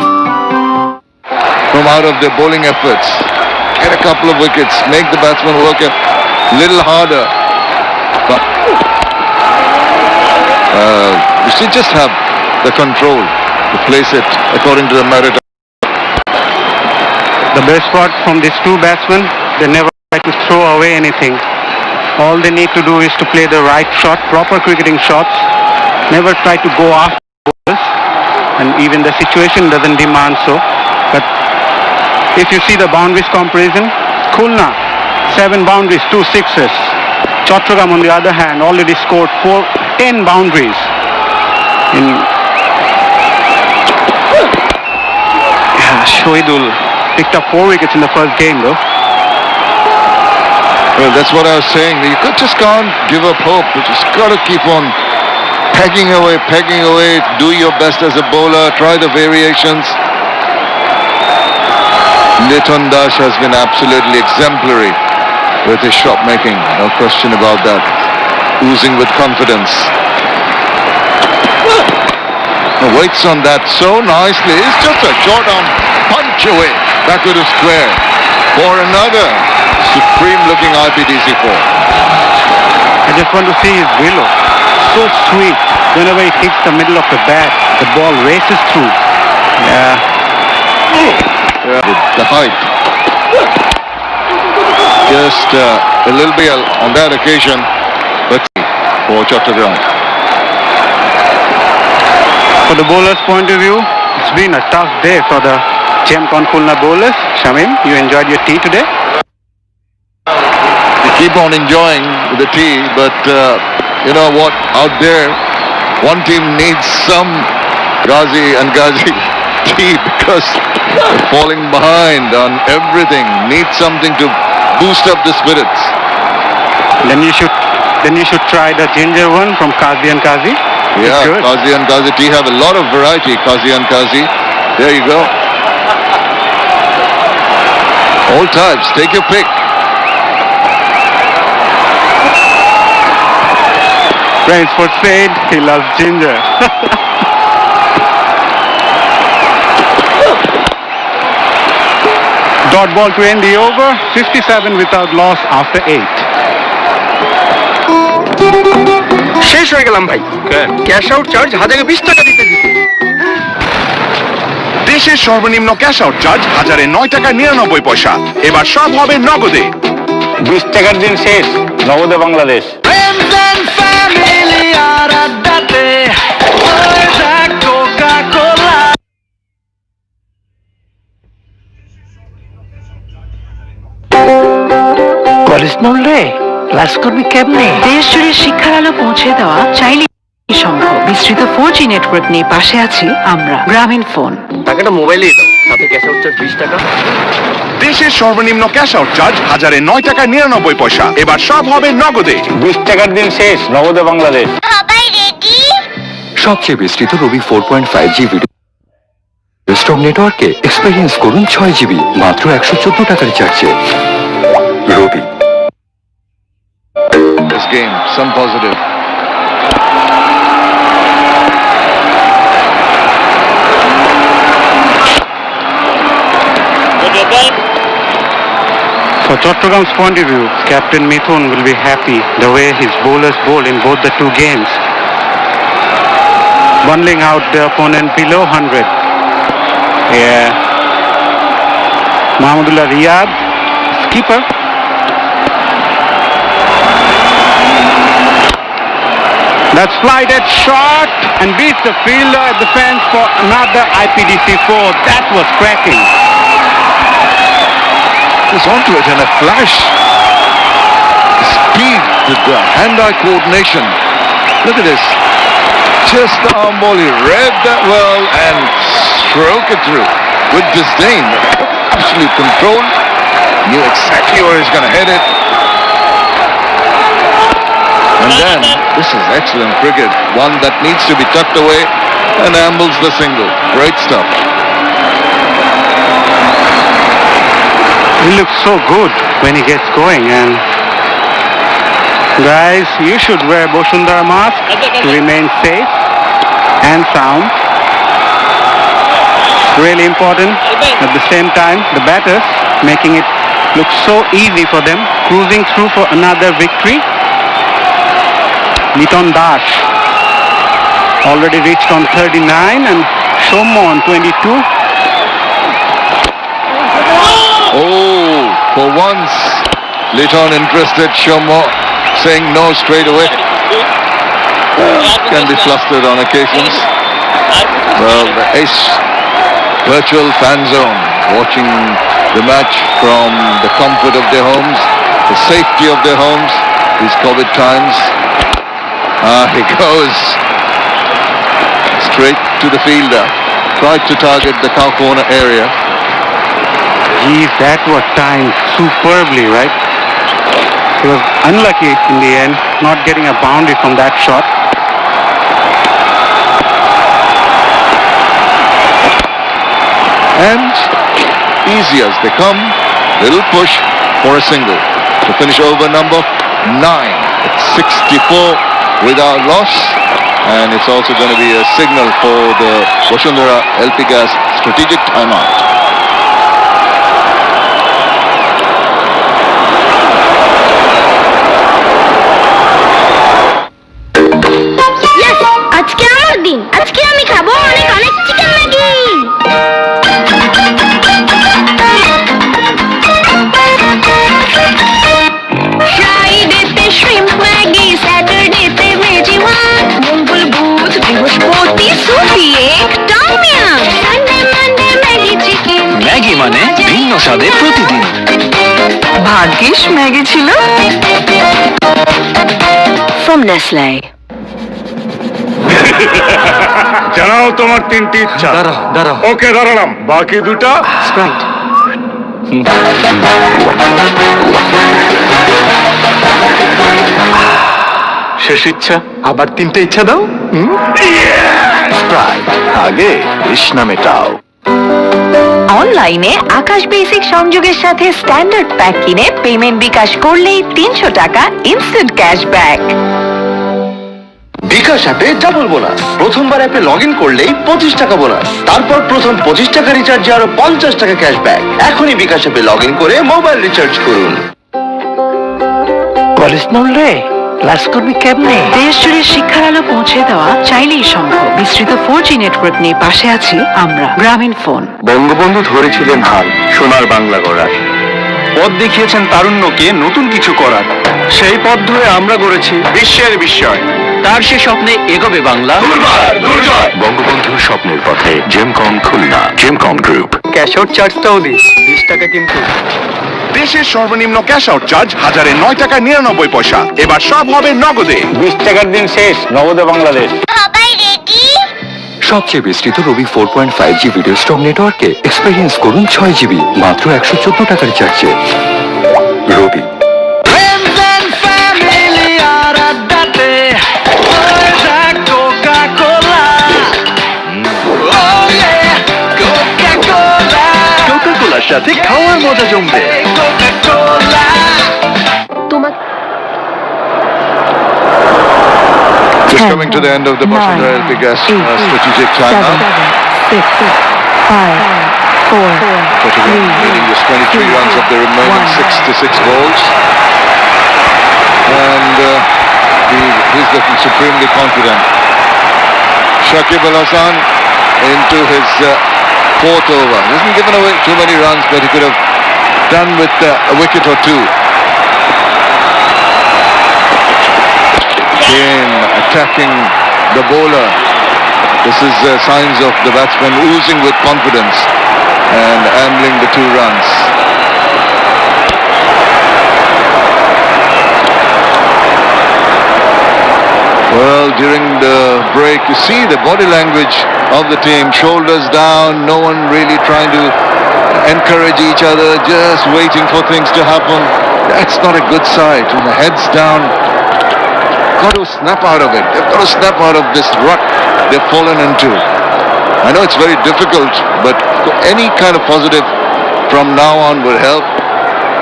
Speaker 6: From out of their bowling efforts, get a couple of wickets, make the batsman work a little harder. But you should just have the control to place it according to the merit.
Speaker 1: The best part from these two batsmen, they never try to throw away anything. All they need to do is to play the right shot, proper cricketing shots, never try to go after bowlers, and even the situation doesn't demand so. But if you see the boundaries comparison, Khulna, 7 boundaries, 2 sixes. Chattogram on the other hand already scored 10 boundaries. Shohidul picked up 4 wickets in the first game though.
Speaker 6: Well, that's what I was saying. You just can't give up hope. You just got to keep on pegging away. Do your best as a bowler. Try the variations. Liton Dash has been absolutely exemplary with his shot making. No question about that. Oozing with confidence. Waits on that so nicely. It's just a short arm punch away. Back to the square for another supreme looking IPDC 4.
Speaker 1: I just want to see his willow. So sweet. Whenever he hits the middle of the bat, the ball races through. Yeah.
Speaker 6: The height. Just a little bit on that occasion, but for Chattogram.
Speaker 1: For the bowler's point of view, it's been a tough day for the Champion Khulna bowlers. Shamim, you enjoyed your tea today?
Speaker 6: We keep on enjoying the tea, but you know what? Out there, one team needs some Ghazi and Ghazi tea because they're falling behind on everything. Need something to boost up the spirits.
Speaker 1: Then you should try the ginger one from Kazi and Kazi.
Speaker 6: Yeah, Kazi and Kazi tea have a lot of variety. Kazi and Kazi. There you go. All types. Take your pick.
Speaker 1: Praise for Said. He loves ginger. Dot ball to end the over. 57 without loss after 8.
Speaker 7: শেষ হয়ে গেলাম ভাই। Cash out charge 1020 টাকা দিতে দিতে।
Speaker 4: দেশের সর্বনিম্ন cash out charge 1009 টাকা 99 পয়সা। এবার সব হবে নগদে।
Speaker 5: 20 টাকার দিন শেষ, নগদে বাংলাদেশ।
Speaker 10: কলেজ নড়লে ক্লাস করবি কেমনে? দেশ জুড়ে শিক্ষার আলো পৌঁছে দেওয়া চাইলেই সম্ভব। বিস্তৃত 4G নেটওয়ার্ক নিয়ে পাশে আছি আমরা। গ্রামীণ ফোন।
Speaker 7: টাকাটা মোবাইলেই দাও, সাথে ক্যাশ আউট চার্জ 20 টাকা।
Speaker 4: দেশের সর্বনিম্ন ক্যাশ আউট চার্জ 1009 টাকা 99 পয়সা। এবার সব হবে নগদে।
Speaker 5: 20 টাকার দিন শেষ, নগদে বাংলাদেশ।
Speaker 3: সবাই রেডি?
Speaker 7: সবচেয়ে বিস্তৃত রবি 4.5G ভিডিও স্টক নেটওয়ার্কে এক্সপেরিয়েন্স করুন 6 GB মাত্র 114 টাকা রিচার্জে। রবি।
Speaker 6: This game, some positive.
Speaker 1: For Chattogam's point of view, Captain Mithun will be happy the way his bowlers bowled in both the two games, bundling out the opponent below 100. Yeah. Mahmudullah Riyad, skipper. That's flighted shot and beats the fielder at the fence for another IPDC 4. That was cracking.
Speaker 6: He's onto it in a flash. Speed, the hand-eye coordination. Look at this. Just the arm ball. He read that well and stroke it through with disdain. Absolute control. Knew exactly where he's going to hit it. And then, this is excellent cricket. One that needs to be tucked away and ambles the single. Great stuff.
Speaker 1: He looks so good when he gets going, and guys, you should wear Boshundara mask to remain safe and sound. Really important. At the same time, the batters making it look so easy for them, cruising through for another victory. Liton Dash already reached on 39 and Shomo on 22.
Speaker 6: Oh, for once, Liton interested, Shomo saying no straight away. Can be flustered on occasions. Well, the Ace virtual fan zone, watching the match from the comfort of their homes, the safety of their homes, these COVID times. He goes straight to the fielder, tried to target the cow corner area.
Speaker 1: Geez, that was timed superbly, right? He was unlucky in the end, not getting a boundary from that shot.
Speaker 6: And easy as they come, little push for a single to finish over number 9. It's 64 without loss, and it's also going to be a signal for the Vasundhara LP Gas strategic timeout.
Speaker 3: Yes, আজকে আমার দিন। আজকে আমি খাবো অনেক অনেক chicken Maggi. ফ্রাইডেতে shrimp Maggi, স্যাটারডেতে ভেজি ওয়ান, মঙ্গল বুধ বৃহস্পতি সুপি এক tom yum, Sunday Monday Maggi chicken.
Speaker 7: Maggi মানে ভিন্ন স্বাদে প্রতিদিন।
Speaker 10: ভাগ্যিস ম্যাগি ছিল।
Speaker 8: From Nestle.
Speaker 14: জানাও তোমার 3টি ইচ্ছা।
Speaker 13: দাঁড়াও
Speaker 14: ওকে, দাঁড়ালাম। বাকি দুটা
Speaker 13: স্প্রাইট।
Speaker 4: শেষ ইচ্ছা, আবার 3টে ইচ্ছা দাও। স্প্রাইট, আগে তৃষ্ণা মেটাও।
Speaker 10: অনলাইনে আকাশ বেসিক সংযোগের সাথে স্ট্যান্ডার্ড প্যাক কিনে পেমেন্ট বিকাশ করলেই 300 টাকা ইনস্ট্যান্ট ক্যাশব্যাক।
Speaker 7: বিকাশ অ্যাপে ডাবল বোনাস। প্রথমবার অ্যাপে লগ ইন করলেই 25 টাকা বোনাস, তারপর প্রথম 25 টাকা রিচার্জে আরো 50 টাকা ক্যাশব্যাক। এখনই বিকাশ অ্যাপে লগ ইন করে মোবাইল রিচার্জ করুন।
Speaker 10: কলেজ রে ক্লাস করবি কেমনে? দেশ জুড়ে শিক্ষার আলো পৌঁছে দেওয়া চাইলেই সম্ভব। বিস্তৃত 4G নেটওয়ার্ক নিয়ে পাশে আছি আমরা, গ্রামীণ ফোন।
Speaker 4: বঙ্গবন্ধু ধরেছিলেন হাল সোনার বাংলা গড়ার, পথ দেখিয়েছেন তারুণ্যকে নতুন কিছু করার। সেই পথ ধরে আমরা গড়েছি বিশ্বের বিস্ময়।
Speaker 13: তার সে স্বপ্নে এগোবে বাংলা।
Speaker 4: বঙ্গবন্ধুর স্বপ্নের পথে Gemcon Khulna, Gemcon group.
Speaker 13: Cash out চার্জটাও দিস 20 টাকা কিন্তু।
Speaker 4: দেশের সর্বনিম্ন ক্যাশ আউট চার্জ 1099 টাকা 99 পয়সা। এবার সব হবে নগদে।
Speaker 14: 20 টাকার দিন শেষ, নগদে বাংলাদেশ।
Speaker 3: সবাই রেডি?
Speaker 7: সবচেয়ে বিস্তৃত রবি 4.5G ভিডিও স্ট্রং নেটওয়ার্কে এক্সপেরিয়েন্স করুন 6GB মাত্র 114 টাকার চার্জে। রবি। কোকা-কোলার সাথে খাওয়ার মজা জমবে।
Speaker 6: Just coming to the end of the Vasundhara LP Gas strategic timeout.
Speaker 10: 6, 5, 4,
Speaker 6: Needing just 23 runs of the remaining 66 balls. And he's looking supremely confident. Shakib Al Hasan into his 4th over. He hasn't given away too many runs, but he could have done with a wicket or two. Again, attacking the bowler. This is signs of the batsman oozing with confidence and ambling the 2 runs. Well, during the break, you see the body language of the team, shoulders down, no one really trying to encourage each other, just waiting for things to happen. That's not a good sight. When the head's down, got to snap out of it. They've got to snap out of this rut they've fallen into. I know it's very difficult, but any kind of positive from now on would help.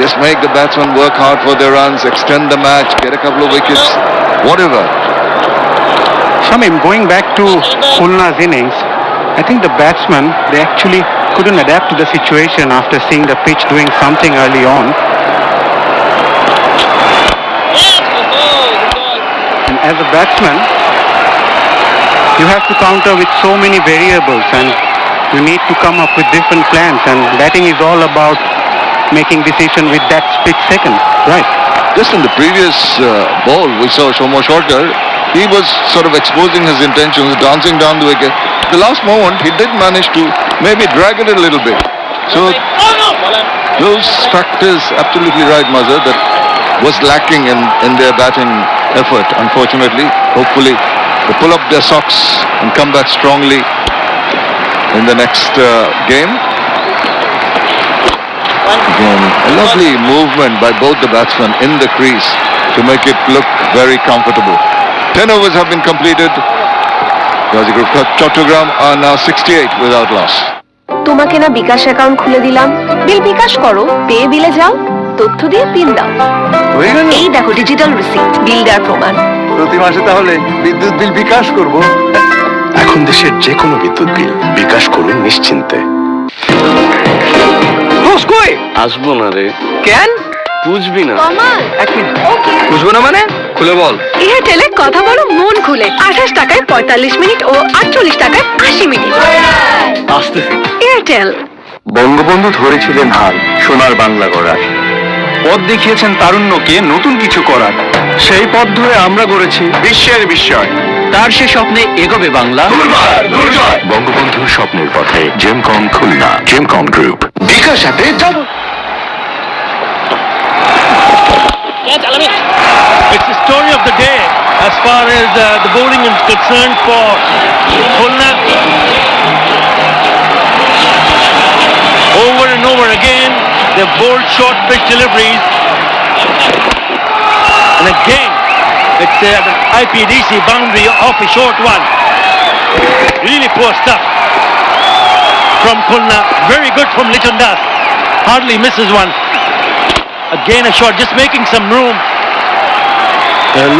Speaker 6: Just make the batsmen work hard for their runs, extend the match, get a couple of wickets, whatever.
Speaker 1: Shamim, going back to Khulna's innings, I think the batsmen, they actually couldn't adapt to the situation after seeing the pitch doing something early on. And as a batsman, you have to counter with so many variables and you need to come up with different plans, and batting is all about making decision with that split second, right?
Speaker 6: Just in the previous ball, we saw Shomo Shorter. He was sort of exposing his intentions, dancing down the wicket. The last moment, he did manage to maybe drag it a little bit. So, those factors, absolutely right, Mazhar, that was lacking in their batting effort, unfortunately. Hopefully, they pull up their socks and come back strongly in the next game. Again, a lovely movement by both the batsmen in the crease to make it look very comfortable. 10 overs have been completed. Gazi Group Chattogram are now 68 without loss.
Speaker 8: তোমাকে না বিকাশ account খুলে দিলাম, বিল বিকাশ করো, পেয়ে বিলে যাও, তথ্য দিয়ে পিন দাও।
Speaker 9: হয়ে গেল?
Speaker 8: এই দেখো ডিজিটাল রিসিপ্ট, বিল দেওয়ার প্রমাণ।
Speaker 9: প্রতি মাসে তাহলে বিদ্যুৎ বিল বিকাশ করব।
Speaker 4: এখন দেশের যে কোনো বিদ্যুৎ বিল বিকাশ করুন নিশ্চিন্তে।
Speaker 13: আসবো না রে।
Speaker 8: কেন?
Speaker 13: বুঝবি না।
Speaker 8: কমাল,
Speaker 9: এক মিনিট, বুঝবো না মানে? খুলে বল।
Speaker 8: এয়ারটেলে কথা বলো মন খুলে, 28 টাকায় 45 মিনিট ও 48 টাকায় 80 মিনিট।
Speaker 13: আসতেছি।
Speaker 8: এয়ারটেল।
Speaker 4: বঙ্গবন্ধু ধরেছিলেন হাল সোনার বাংলা গড়ার, পথ দেখিয়েছেন তারুণ্যকে নতুন কিছু করার। সেই পথ ধরে আমরা গড়েছি বিশ্বের বিস্ময়।
Speaker 13: তার সে স্বপ্নে এগোবে বাংলা।
Speaker 4: বঙ্গবন্ধুর স্বপ্নের পথে জেমকম খুলনা, জেমকম গ্রুপ। বিকাশ অ্যাপে যাব।
Speaker 2: It's the story of the day as far as the bowling is concerned for Khulna. Over and over again, they've bowled short pitch deliveries. And again, it's an IPDC boundary off a short one. Really poor stuff from Khulna. Very good from Liton Das. Hardly misses one. Again a shot, just making some room.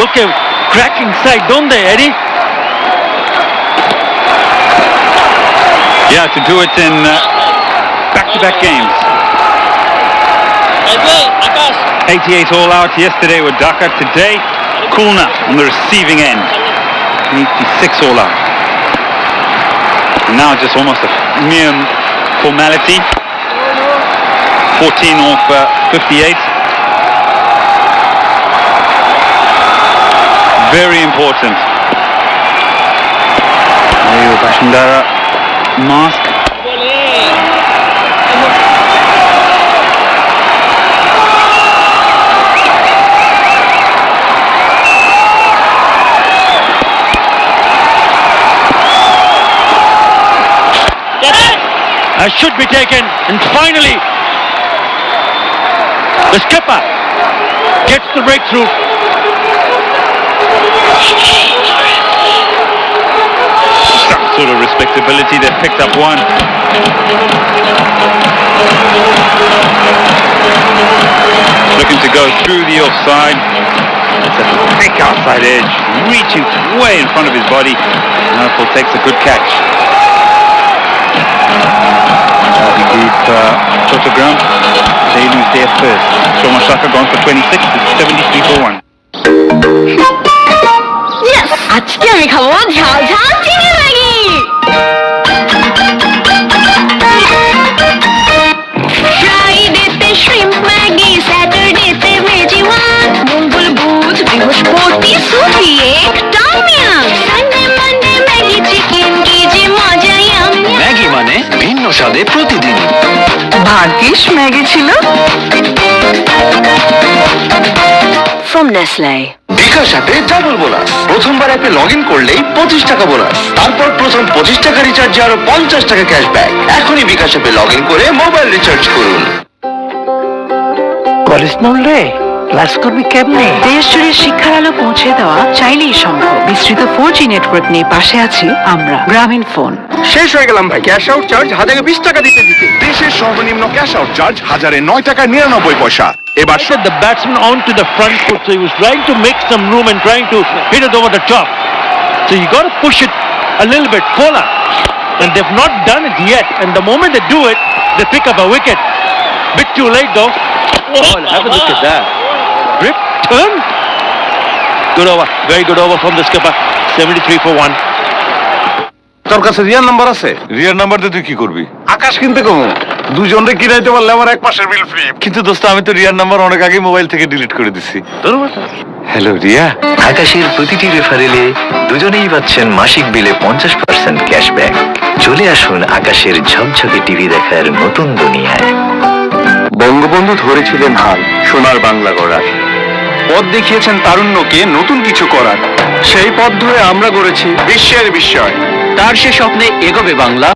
Speaker 2: Look at cracking side, don't they, Eddie?
Speaker 5: Yeah, to do it in back-to-back games. 88 all out yesterday with Dhaka. Today, Khulna on the receiving end. 86 all out. And now just almost a mere formality. 14 off 58. Very important. Ayo Bashundara mask.
Speaker 2: Should be taken, and finally the skipper gets the breakthrough.
Speaker 5: Some sort of respectability. They've picked up one. Looking to go through the offside. It's a thick outside edge, reaching way in front of his body. Nafal takes a good catch. Deep Chottogram. They lose their first. Shomashaka gone for 26. It's 73 for 1.
Speaker 8: Yes! আজকে আমি খাবো ঝাল ঝাল চিনি Maggi. ফ্রাইডেতে shrimp Maggi, স্যাটারডেতে veggie one, মঙ্গল বুধ বৃহস্পতি সুপি একটা মিয়াম, সানডে মানডে ম্যাগি চিকেন, কি যে মজা ইয়াম।
Speaker 4: ম্যাগি মানে ভিন্ন স্বাদে প্রতিদিন।
Speaker 10: ভাগ্যিস ম্যাগি ছিল।
Speaker 8: From Nestle.
Speaker 4: বিকাশ অ্যাপে ডাবল বোনাস। প্রথমবার অ্যাপে লগ ইন করলেই 25 টাকা বোনাস, তারপর প্রথম 25 টাকা রিচার্জে আরো 50 টাকা ক্যাশব্যাক। এখনই বিকাশ অ্যাপে লগ ইন করে মোবাইল রিচার্জ করুন।
Speaker 10: কলেজমল রে, ক্লাস করবি কেমনে? দেশ জুড়ে শিক্ষার আলো পৌঁছে দেওয়া চাইলেই সম্ভব। বিস্তৃত 4G নেটওয়ার্ক নিয়ে পাশে আছি আমরা, গ্রামীণ ফোন।
Speaker 9: শেষ হয়ে গেলাম ভাই, ক্যাশ আউট চার্জ 1020 টাকা দিতে দিতে।
Speaker 4: দেশের সর্বনিম্ন ক্যাশ আউট চার্জ 1009 টাকা 99 পয়সা। এবার
Speaker 2: Set the batsman onto the front foot, so he was trying to make some room and trying to hit it over the top. So you got to push it a little bit fuller, and they've not done it yet. And the moment they do it, they pick up a wicket. Bit too late though. Oh, have a look at that. Rip, turn. Good over, very good over from the skipper. 73 for 1.
Speaker 9: তোর কাছে রিয়ার number আছে? রিয়ার number দিয়ে তুই কি করবি? আকাশ কিনতে কমু, দুজনরে কিনাইতে পারলে আমার এক মাসের বিল ফ্রি। কিন্তু দোস্ত আমি তো রিয়ার নাম্বার অনেক আগে মোবাইল থেকে ডিলিট করে দিছি। হ্যালো রিয়া।
Speaker 7: আকাশের প্রতিটি রেফারেলে দুজনেই পাচ্ছেন মাসিক বিলে 50% ক্যাশব্যাক। চলে আসুন আকাশের ঝকঝকে টিভি দেখার নতুন দুনিয়ায়।
Speaker 4: বঙ্গবন্ধু ধরেছিলেন হাল সোনার বাংলা গড়ার, পথ দেখিয়েছেন তারুণ্যকে নতুন কিছু করার। সেই পথ ধরে আমরা গড়েছি বিশ্বের বিস্ময়।
Speaker 13: তার সে স্বপ্নে এগোবে বাংলা।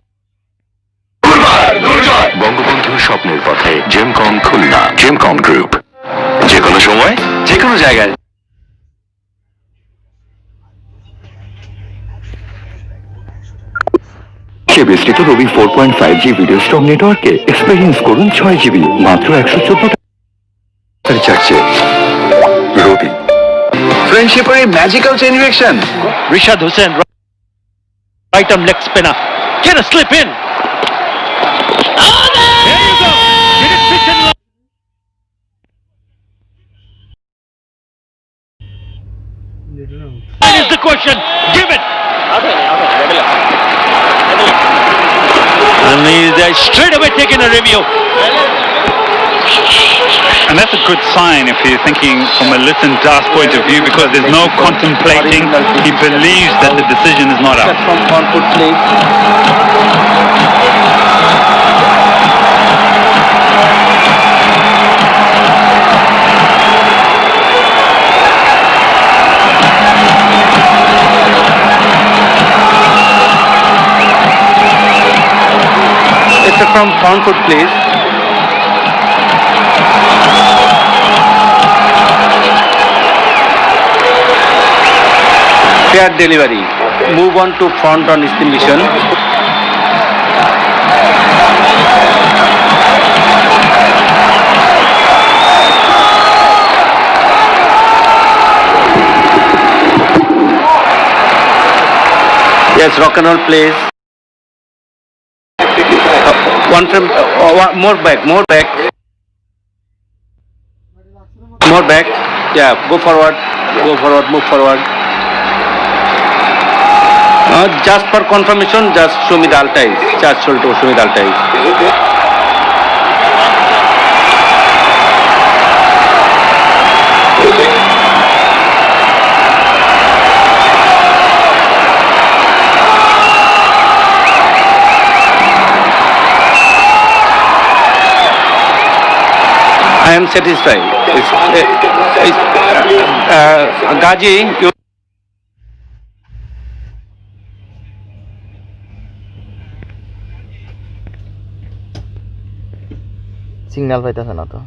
Speaker 4: বঙ্গবন্ধুর স্বপ্নের পথে জেমকম খুলনা, জেমকম গ্রুপ। যে কোনো সময় যে কোনো জায়গায়।
Speaker 7: বিস্তৃত রবি 4.5G ভিডিও স্ট্রং নেটওয়ার্কে এক্সপেরিয়েন্স করুন 6GB মাত্র 114 টাকার চার্জে। রবি ফ্রেন্ডশিপের এই magical chain reaction.
Speaker 2: Rishad Hussain, right arm leg spinner. Can a slip in? There you go. Did it pitch and that is the question. Give it. And he's straight away taking a review.
Speaker 5: And that's a good sign if you're thinking from a Listen Das point of view, because there's no contemplating. He believes that the decision is not out.
Speaker 13: From on foot place.
Speaker 1: It's from front foot please. Fair delivery. Move on to front on spin mission. Yes, rock and roll please. One from more back, more back. More back. Yeah, go forward, move forward. Just for confirmation, just show me the altais. Just show me the altais. I am satisfied. Gaji, you
Speaker 13: signal পাইতেছে না তো,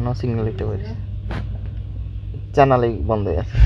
Speaker 13: no signal দিতে পারিস, চ্যানেলই বন্ধ হয়ে আছে।